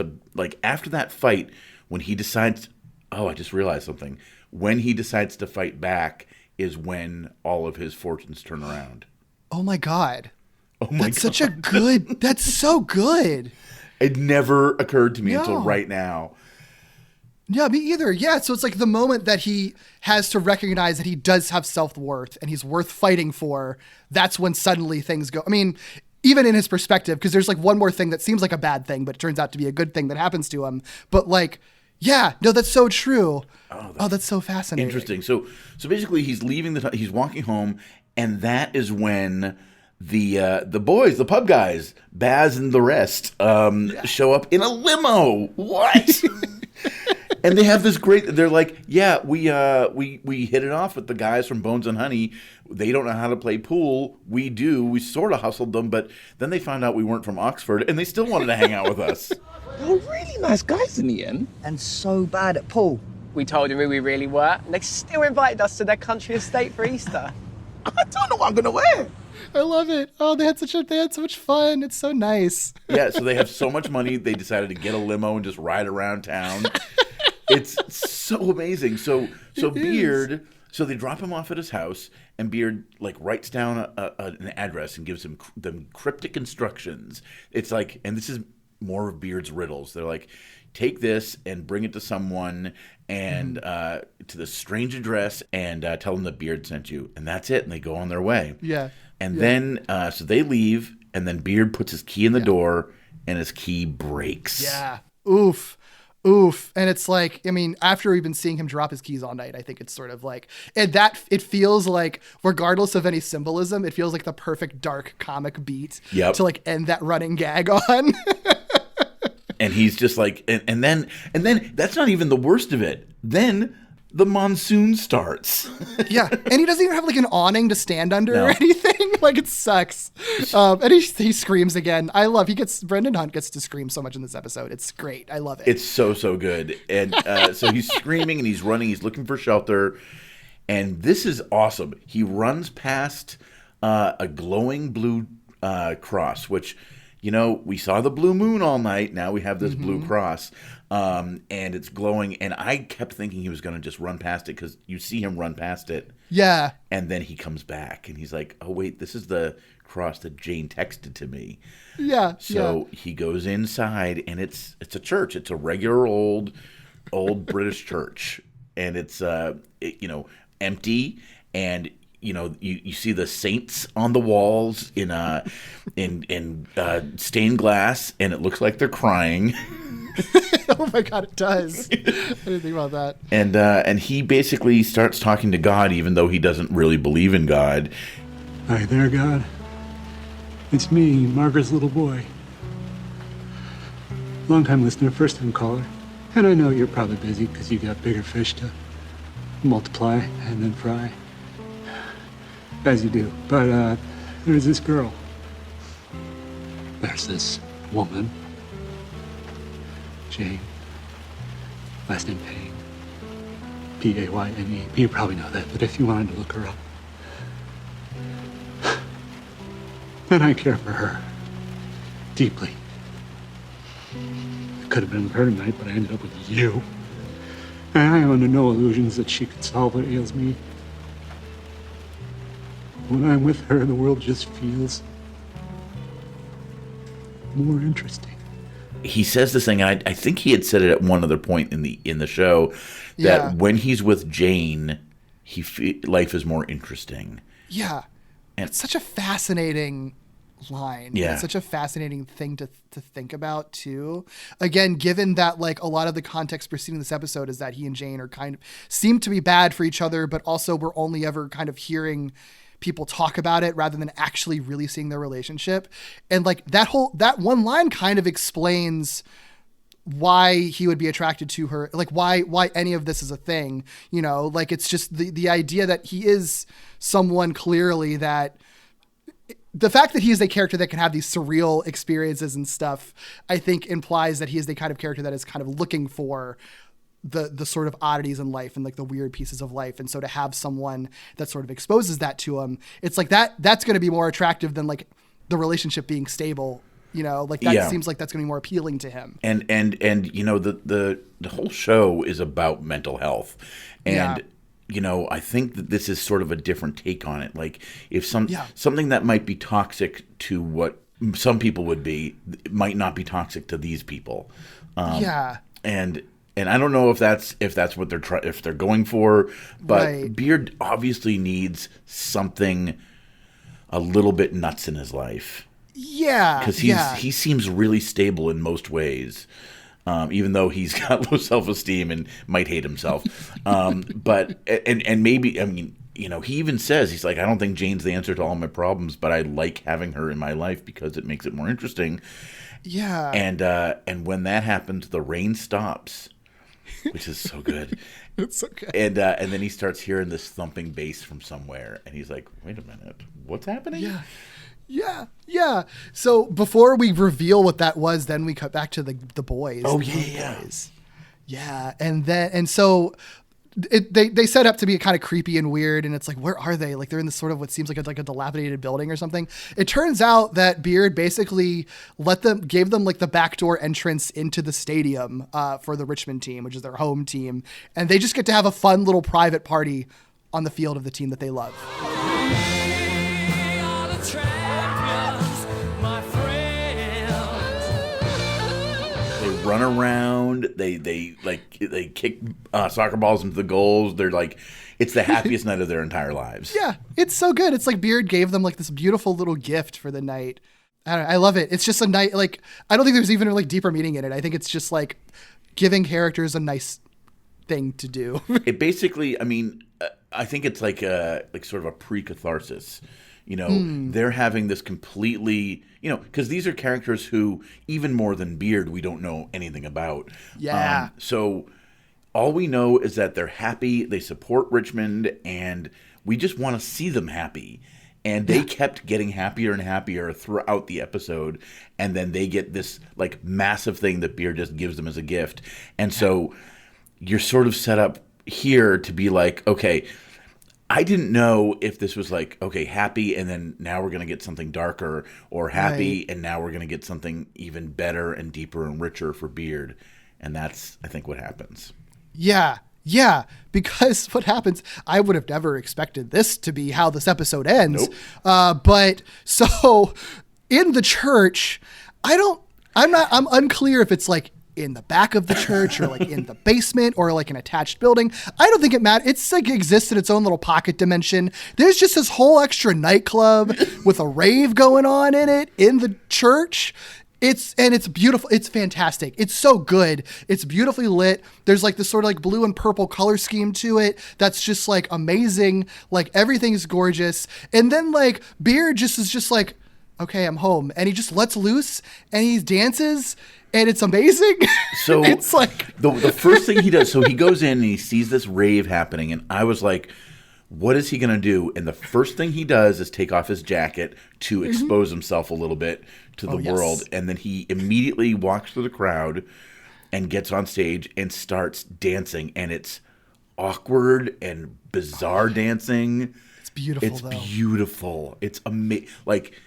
after that fight, when he decides, I just realized something. When he decides to fight back is when all of his fortunes turn around. Oh my God. Oh my God. That's so good. It never occurred to me until right now. Yeah, me either. Yeah, so it's like the moment that he has to recognize that he does have self-worth and he's worth fighting for, that's when suddenly things go. I mean, even in his perspective, because there's like one more thing that seems like a bad thing, but it turns out to be a good thing that happens to him. But like, yeah, no, that's so true. Oh, that's so fascinating. Interesting. So basically he's leaving he's walking home, and that is when the boys, the pub guys, Baz and the rest, show up in a limo. What? And they have this they're like, yeah, we hit it off with the guys from Bones and Honey. They don't know how to play pool. We do. We sort of hustled them, but then they found out we weren't from Oxford, and they still wanted to hang out with us. They were really nice guys in the end. And so bad at pool. We told them who we really were, and they still invited us to their country estate for Easter. I don't know what I'm going to wear. I love it. Oh, they had so much fun. It's so nice. Yeah, so they have so much money, they decided to get a limo and just ride around town. It's so amazing. So Beard, so they drop him off at his house, and Beard writes down an address and gives him them cryptic instructions. It's like, and this is more of Beard's riddles. They're like, take this and bring it to someone and to the strange address and tell them that Beard sent you, and that's it. And they go on their way. Yeah. And then so they leave, and then Beard puts his key in the door, and his key breaks. Yeah. Oof. And it's like, I mean, after we've been seeing him drop his keys all night, I think it's sort of like, and that it feels like, regardless of any symbolism, it feels like the perfect dark comic beat to end that running gag on. And he's just like, and then that's not even the worst of it. Then the monsoon starts. Yeah, and he doesn't even have an awning to stand under or anything. It sucks. And he screams again. Brendan Hunt gets to scream so much in this episode. It's great. I love it. It's so good. And so he's screaming and he's running. He's looking for shelter. And this is awesome. He runs past a glowing blue cross, which, we saw the blue moon all night. Now we have this blue cross. And it's glowing. And I kept thinking he was going to just run past it, because you see him run past it. Yeah. And then he comes back and he's like, oh, wait, this is the cross that Jane texted to me. Yeah. So he goes inside, and it's a church. It's a regular old British church. And it's, empty. And you see the saints on the walls in stained glass, and it looks like they're crying. Oh my God, it does. I didn't think about that. And he basically starts talking to God, even though he doesn't really believe in God. Hi there, God. It's me, Margaret's little boy. Long-time listener, first-time caller. And I know you're probably busy because you got bigger fish to multiply and then fry. As you do. But there's this girl. There's this woman. Jane. Last name Payne. P-A-Y-N-E. You probably know that, but if you wanted to look her up. Then I care for her. Deeply. It could have been her tonight, but I ended up with you. And I am under no illusions that she could solve what ails me. When I'm with her, the world just feels more interesting. He says this thing, and I think he had said it at one other point in the show, that when he's with Jane, life is more interesting. Yeah. And it's such a fascinating line. Yeah. It's such a fascinating thing to think about too. Again, given that like a lot of the context preceding this episode is that he and Jane are kind of seem to be bad for each other, but also we're only ever kind of hearing people talk about it rather than actually really seeing their relationship. And like that one line kind of explains why he would be attracted to her, like why any of this is a thing, you know, like it's just the idea that he is someone clearly that the fact that he is a character that can have these surreal experiences and stuff, I think implies that he is the kind of character that is kind of looking for the sort of oddities in life and like the weird pieces of life. And so to have someone that sort of exposes that to him, it's like that's going to be more attractive than like the relationship being stable, you know, like that seems like that's going to be more appealing to him. And you know, the whole show is about mental health. And you know, I think that this is sort of a different take on it. Like if something that might be toxic to what some people would be, might not be toxic to these people. And I don't know if that's what they're going for, but Beard obviously needs something a little bit nuts in his life. Yeah, because he seems really stable in most ways, even though he's got low self-esteem and might hate himself. But maybe, I mean, you know, he even says, he's like, I don't think Jane's the answer to all my problems, but I like having her in my life because it makes it more interesting. Yeah, and when that happens, the rain stops. Which is so good. It's so good. And then he starts hearing this thumping bass from somewhere, and he's like, "Wait a minute, what's happening?" Yeah. So before we reveal what that was, then we cut back to the boys. Oh boys. Yeah, and so they set up to be kind of creepy and weird, and it's like, where are they? Like they're in this sort of what seems like a dilapidated building or something. It turns out that Beard basically gave them like the backdoor entrance into the stadium for the Richmond team, which is their home team, and they just get to have a fun little private party on the field of the team that they love. Run around, they kick soccer balls into the goals. They're like, it's the happiest night of their entire lives. Yeah, it's so good. It's like Beard gave them like this beautiful little gift for the night. I love it. It's just a night, like, I don't think there's even like deeper meaning in it. I think it's just like giving characters a nice thing to do. It basically, I mean, I think it's like sort of a pre-catharsis. You know, they're having this completely, you know, because these are characters who, even more than Beard, we don't know anything about. Yeah. So all we know is that they're happy, they support Richmond, and we just want to see them happy. And they kept getting happier and happier throughout the episode. And then they get this, like, massive thing that Beard just gives them as a gift. And so you're sort of set up here to be like, okay, I didn't know if this was like, okay, happy, and then now we're going to get something darker, or happy, and now we're going to get something even better and deeper and richer for Beard. And that's, I think, what happens. Yeah, because what happens, I would have never expected this to be how this episode ends. Nope. But so in the church, I'm unclear if it's like in the back of the church or like in the basement or like an attached building. I don't think it matters. It's like exists in its own little pocket dimension. There's just this whole extra nightclub with a rave going on in it in the church. It's beautiful. It's fantastic. It's so good. It's beautifully lit. There's like this sort of like blue and purple color scheme to it. That's just like amazing. Like everything is gorgeous. And then like Beard is just like, okay, I'm home. And he just lets loose and he dances. And it's amazing. So it's like the first thing he does, so he goes in and he sees this rave happening, and I was like, what is he going to do? And the first thing he does is take off his jacket to expose himself a little bit to the world. And then he immediately walks through the crowd and gets on stage and starts dancing. And it's awkward and bizarre dancing. It's beautiful. It's beautiful. It's amazing. Like,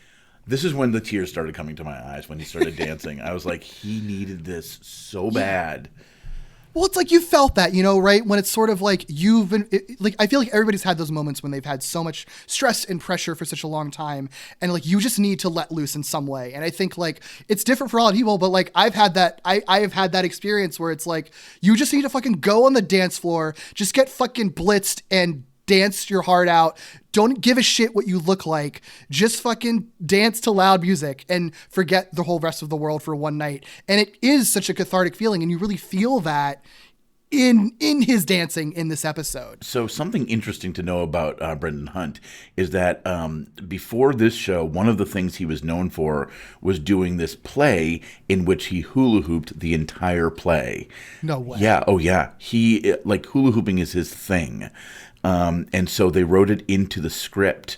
this is when the tears started coming to my eyes when he started dancing. I was like, he needed this so bad. Well, it's like you felt that, right? When it's sort of like you've been, I feel like everybody's had those moments when they've had so much stress and pressure for such a long time. And like, you just need to let loose in some way. And I think like, it's different for all people, but like, I've had that, I have had that experience where it's like, you just need to fucking go on the dance floor, just get fucking blitzed and dance your heart out. Don't give a shit what you look like. Just fucking dance to loud music and forget the whole rest of the world for one night. And it is such a cathartic feeling, and you really feel that in his dancing in this episode. So something interesting to know about Brendan Hunt is that before this show, one of the things he was known for was doing this play in which he hula hooped the entire play. No way. Yeah. Oh yeah. He like hula hooping is his thing. And so they wrote it into the script.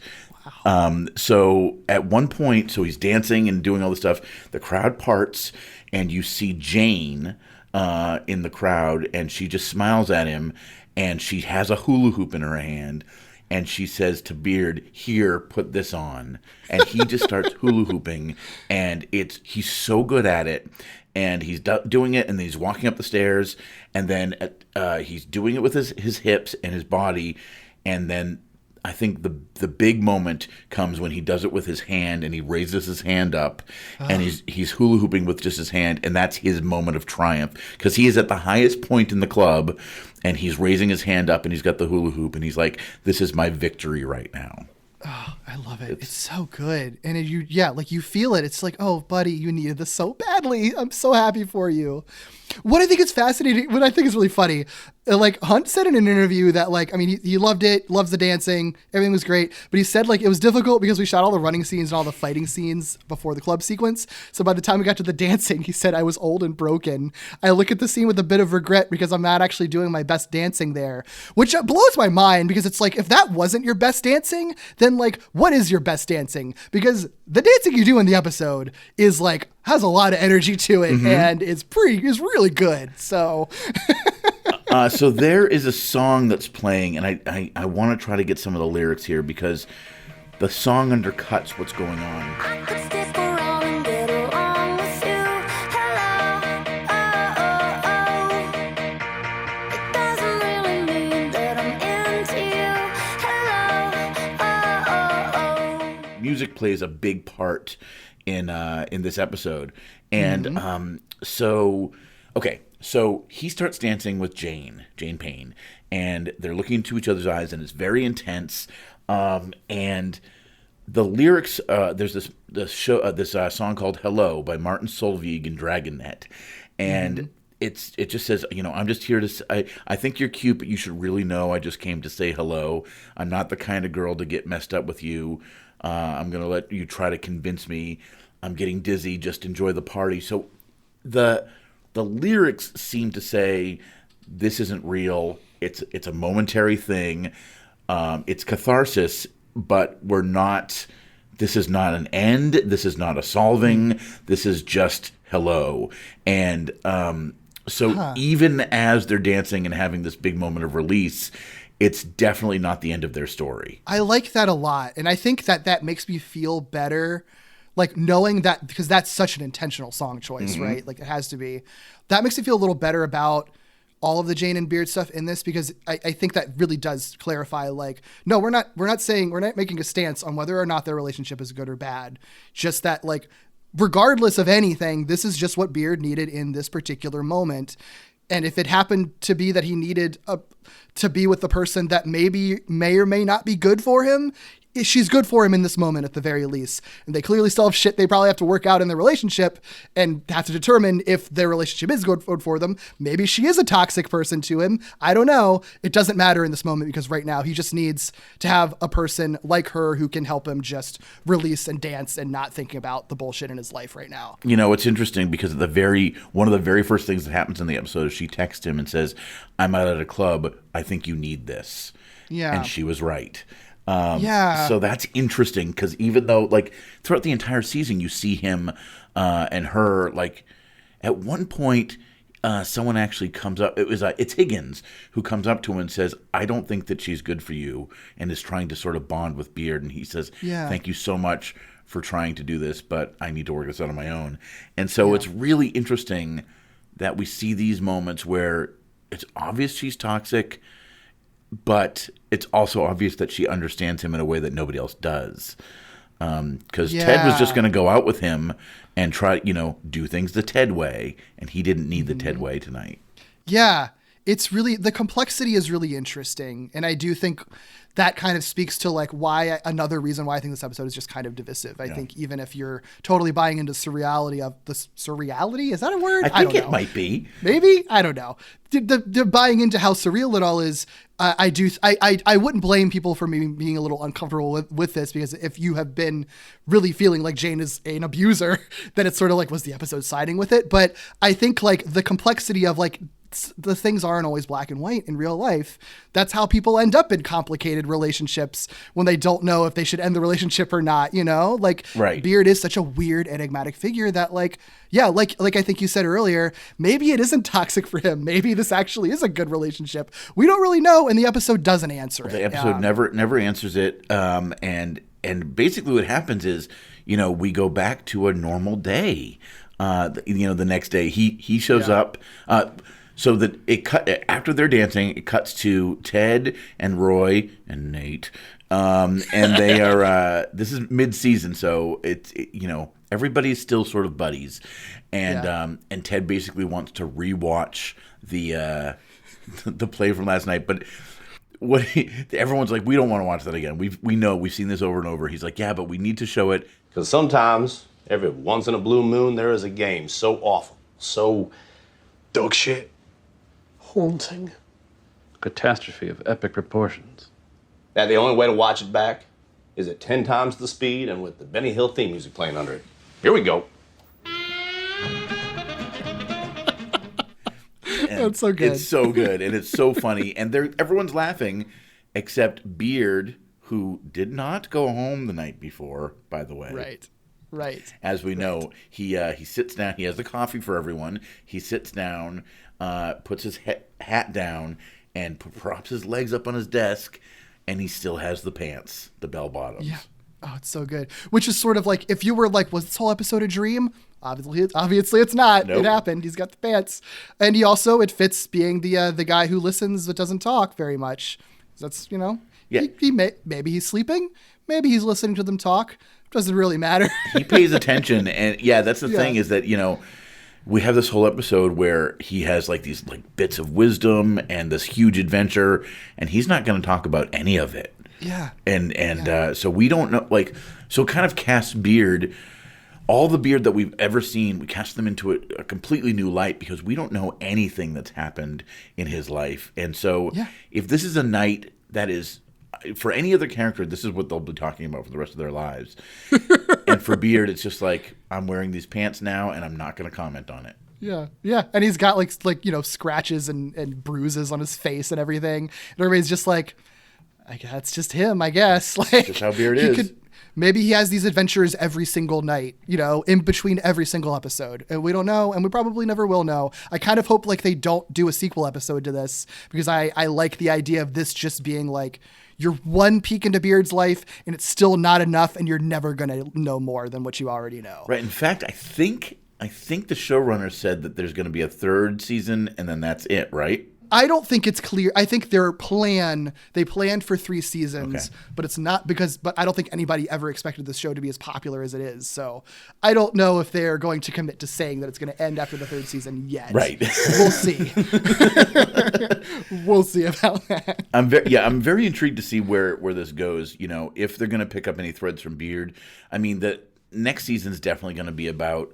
Wow. So at one point, so he's dancing and doing all this stuff. The crowd parts, and you see Jane in the crowd, and she just smiles at him, and she has a hula hoop in her hand, and she says to Beard, "Here, put this on." And he just starts hula hooping, and he's so good at it. And he's doing it, and then he's walking up the stairs, and then he's doing it with his hips and his body, and then I think the big moment comes when he does it with his hand, and he raises his hand up, and he's hula hooping with just his hand, and that's his moment of triumph, because he is at the highest point in the club, and he's raising his hand up, and he's got the hula hoop, and he's like, "This is my victory right now." Oh, I love it. It's so good. And you feel it. It's like, oh, buddy, you needed this so badly. I'm so happy for you. What I think is fascinating, what I think is really funny, like Hunt said in an interview that like, I mean, he loved it, loves the dancing, everything was great, but he said like it was difficult because we shot all the running scenes and all the fighting scenes before the club sequence. So by the time we got to the dancing, he said, I was old and broken. I look at the scene with a bit of regret because I'm not actually doing my best dancing there, which blows my mind because it's like, if that wasn't your best dancing, then like, what is your best dancing? Because the dancing you do in the episode is like, has a lot of energy to it, and is really good. So so there is a song that's playing, and I want to try to get some of the lyrics here because the song undercuts what's going on. Music plays a big part in this episode, and so he starts dancing with Jane Payne, and they're looking into each other's eyes, and it's very intense. And the lyrics, there's this song called "Hello" by Martin Solveig and Dragonette, and it just says, I'm just here to I think you're cute, but you should really know I just came to say hello. I'm not the kind of girl to get messed up with you. I'm going to let you try to convince me. I'm getting dizzy. Just enjoy the party. So the lyrics seem to say this isn't real. It's a momentary thing. It's catharsis, but this is not an end. This is not a solving. This is just hello. And even as they're dancing and having this big moment of release, it's definitely not the end of their story. I like that a lot. And I think that makes me feel better, like knowing that, because that's such an intentional song choice, right? Like it has to be. That makes me feel a little better about all of the Jane and Beard stuff in this, because I think that really does clarify, like, no, we're not making a stance on whether or not their relationship is good or bad. Just that, like, regardless of anything, this is just what Beard needed in this particular moment. And if it happened to be that he needed to be with the person that may or may not be good for him, she's good for him in this moment at the very least. And they clearly still have shit they probably have to work out in their relationship and have to determine if their relationship is good for them. Maybe she is a toxic person to him. I don't know. It doesn't matter in this moment, because right now he just needs to have a person like her who can help him just release and dance and not thinking about the bullshit in his life right now. It's interesting because one of the very first things that happens in the episode is she texts him and says, "I'm out at a club. I think you need this." Yeah. And she was right. So that's interesting, because even though, like, throughout the entire season, you see him and her, like, at one point, someone actually comes up. It's Higgins who comes up to him and says, "I don't think that she's good for you," and is trying to sort of bond with Beard. And he says, "Thank you so much for trying to do this, but I need to work this out on my own." And so it's really interesting that we see these moments where it's obvious she's toxic, but it's also obvious that she understands him in a way that nobody else does. Because Ted was just going to go out with him and try, do things the Ted way, and he didn't need the Ted way tonight. Yeah, it's really, the complexity is really interesting, and I do think that kind of speaks to like another reason why I think this episode is just kind of divisive. I think even if you're totally buying into surreality, is that a word? I think it might be. Maybe? I don't know. The buying into how surreal it all is, I wouldn't blame people for maybe being a little uncomfortable with this, because if you have been really feeling like Jane is an abuser, then it's sort of like, was the episode siding with it? But I think like the complexity of like, the things aren't always black and white in real life. That's how people end up in complicated relationships when they don't know if they should end the relationship or not, Like Beard is such a weird, enigmatic figure that like I think you said earlier, maybe it isn't toxic for him. Maybe this actually is a good relationship. We don't really know, and the episode doesn't answer it. The episode never answers it. And basically what happens is, we go back to a normal day. The next day he shows up. So that after they're dancing, it cuts to Ted and Roy and Nate, and they are. This is mid-season, so everybody's still sort of buddies, and Ted basically wants to rewatch the play from last night, but everyone's like, we don't want to watch that again. We know we've seen this over and over. He's like, yeah, but we need to show it because sometimes every once in a blue moon there is a game so awful, so dog shit. Haunting. Catastrophe of epic proportions. That the only way to watch it back is at 10 times the speed and with the Benny Hill theme music playing under it. Here we go. That's so good. It's so good, and it's so funny, and everyone's laughing except Beard, who did not go home the night before, by the way. Right. As we know, he sits down. He has the coffee for everyone. He sits down, puts his hat down, and props his legs up on his desk, and he still has the pants, the bell bottoms. Yeah. Oh, it's so good. Which is sort of like, if you were like, was this whole episode a dream? Obviously it's not. Nope. It happened. He's got the pants. And it fits being the guy who listens but doesn't talk very much. That's, maybe he's sleeping. Maybe he's listening to them talk. Doesn't really matter. He pays attention, and that's the thing is that we have this whole episode where he has like these like bits of wisdom and this huge adventure, and he's not going to talk about any of it. Yeah. And so we don't know, like, so kind of cast Beard, all the Beard that we've ever seen, we cast them into a completely new light because we don't know anything that's happened in his life. And so if this is a night that is, for any other character, this is what they'll be talking about for the rest of their lives. And for Beard, it's just like, I'm wearing these pants now, and I'm not going to comment on it. Yeah. And he's got like scratches and bruises on his face and everything. And everybody's just like, that's just him, I guess. Like, that's just how Beard is. Maybe he has these adventures every single night, in between every single episode. And we don't know, and we probably never will know. I kind of hope like they don't do a sequel episode to this, because I like the idea of this just being like, you're one peek into Beard's life, and it's still not enough, and you're never going to know more than what you already know. Right. In fact, I think the showrunner said that there's going to be a third season, and then that's it, right? I don't think it's clear. I think they planned for 3 seasons, but it's not but I don't think anybody ever expected this show to be as popular as it is. So I don't know if they're going to commit to saying that it's going to end after the 3rd season yet. Right. We'll see. We'll see about that. I'm very intrigued to see where this goes. If they're going to pick up any threads from Beard. I mean, the next season's definitely going to be about,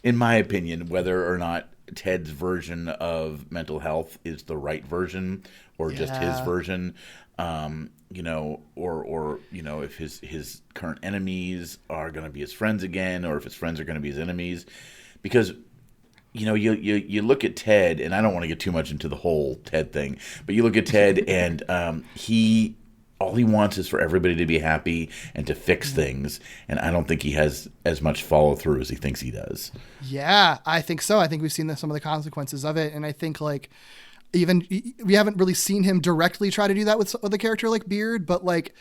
in my opinion, whether or not Ted's version of mental health is the right version or just his version, or if his current enemies are going to be his friends again, or if his friends are going to be his enemies. Because you look at Ted, and I don't want to get too much into the whole Ted thing, but you look at Ted and he all he wants is for everybody to be happy and to fix things. And I don't think he has as much follow through as he thinks he does. Yeah, I think so. I think we've seen some of the consequences of it. And I think like even we haven't really seen him directly try to do that with a character like Beard, but like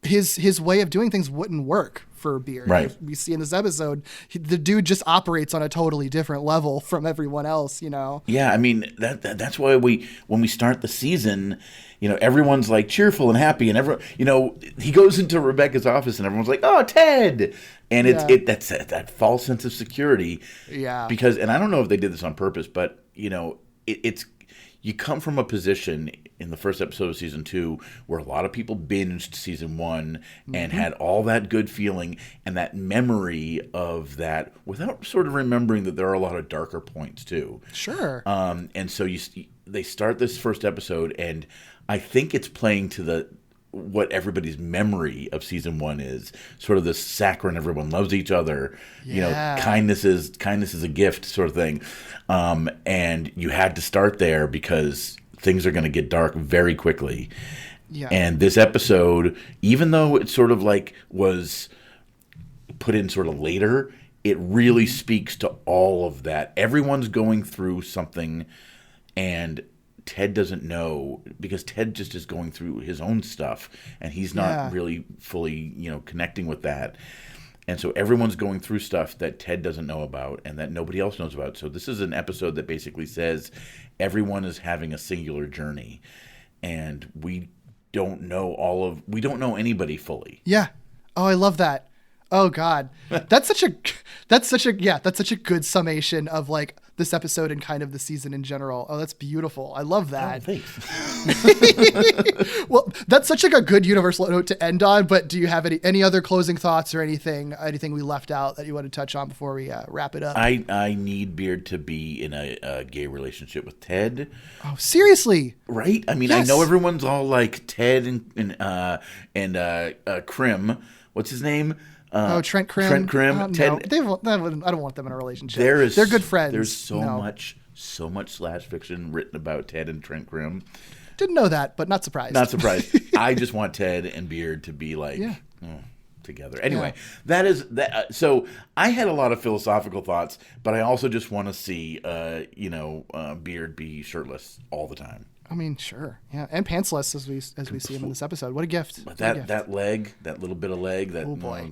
his way of doing things wouldn't work for Beard. Right. We see in this episode, the dude just operates on a totally different level from everyone else, you know? Yeah, I mean, that's why when we start the season, you know, everyone's like cheerful and happy, and everyone, you know, he goes into Rebecca's office and everyone's like, "Oh, Ted," and that's that false sense of security. Yeah. Because, and I don't know if they did this on purpose, but you know, it's you come from a position in the first episode of season 2 where a lot of people binged season 1 and had all that good feeling and that memory of that without sort of remembering that there are a lot of darker points too. Sure. And so they start this first episode, and I think it's playing to what everybody's memory of season 1 is, sort of this saccharine, everyone loves each other, you know, kindness is a gift sort of thing. And you had to start there because things are going to get dark very quickly. Yeah. And this episode, even though it sort of like was put in sort of later, it really speaks to all of that. Everyone's going through something, and Ted doesn't know because Ted just is going through his own stuff, and he's not really fully, you know, connecting with that. And so everyone's going through stuff that Ted doesn't know about and that nobody else knows about. So this is an episode that basically says everyone is having a singular journey, and we don't know anybody fully. Yeah. Oh, I love that. Oh God. That's such a good summation of like this episode and kind of the season in general. Oh, that's beautiful. I love that. Oh, thanks. Well, that's such like a good universal note to end on, but do you have any other closing thoughts or anything we left out that you want to touch on before we wrap it up? I need Beard to be in a gay relationship with Ted. Oh, seriously? Right? I mean, Yes. I know everyone's all like Ted and Krim. What's his name? Trent Krim. Trent Krim. Ted. No, I don't want them in a relationship. They're good friends. There's so much slash fiction written about Ted and Trent Krim. Didn't know that, but not surprised. Not surprised. I just want Ted and Beard to be like together. Anyway, that is that. So I had a lot of philosophical thoughts, but I also just want to see, Beard be shirtless all the time. I mean, sure, yeah, and pantsless as we see him in this episode. What a gift! But that leg, that little bit of leg, that oh boy,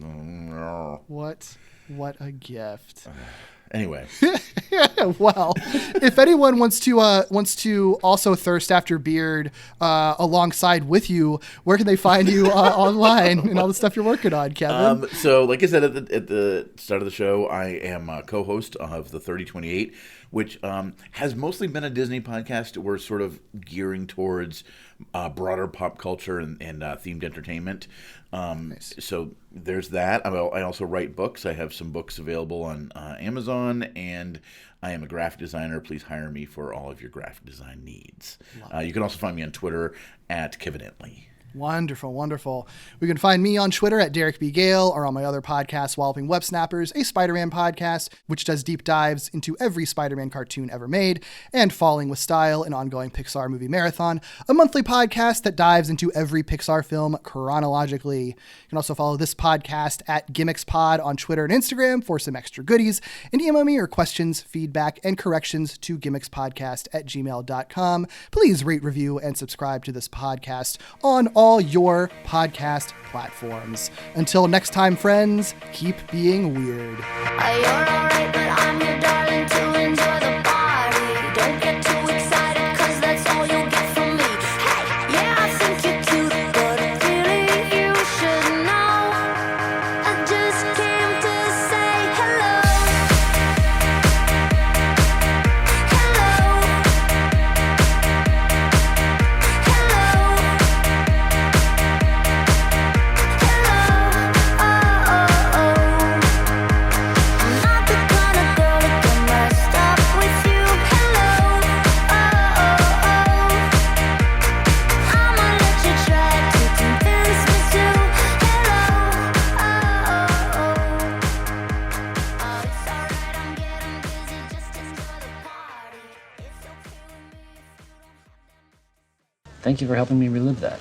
what a gift! Anyway, well, if anyone wants to also thirst after Beard alongside with you, where can they find you online and all the stuff you're working on, Kevin? So, like I said at the start of the show, I am a co-host of the 3028, which has mostly been a Disney podcast. We're sort of gearing towards broader pop culture and themed entertainment. Nice. So there's that. I also write books. I have some books available on Amazon, and I am a graphic designer. Please hire me for all of your graphic design needs. You can also find me on Twitter at Kevinently. Wonderful, wonderful. We can find me on Twitter at Derek B. Gale or on my other podcast, Walloping Web Snappers, a Spider-Man podcast, which does deep dives into every Spider-Man cartoon ever made, and Falling with Style, an ongoing Pixar movie marathon, a monthly podcast that dives into every Pixar film chronologically. You can also follow this podcast at Gimmicks Pod on Twitter and Instagram for some extra goodies, and email me your questions, feedback, and corrections to gimmickspodcast@gmail.com. Please rate, review, and subscribe to this podcast on all your podcast platforms. Until next time, friends, keep being weird. You're alright, but I'm your darling to enjoy the party. Don't get too excited, cause that's all you'll get from me. Hey, yeah, I think you're cute, but really you should know. I just came to say hello. Thank you for helping me relive that.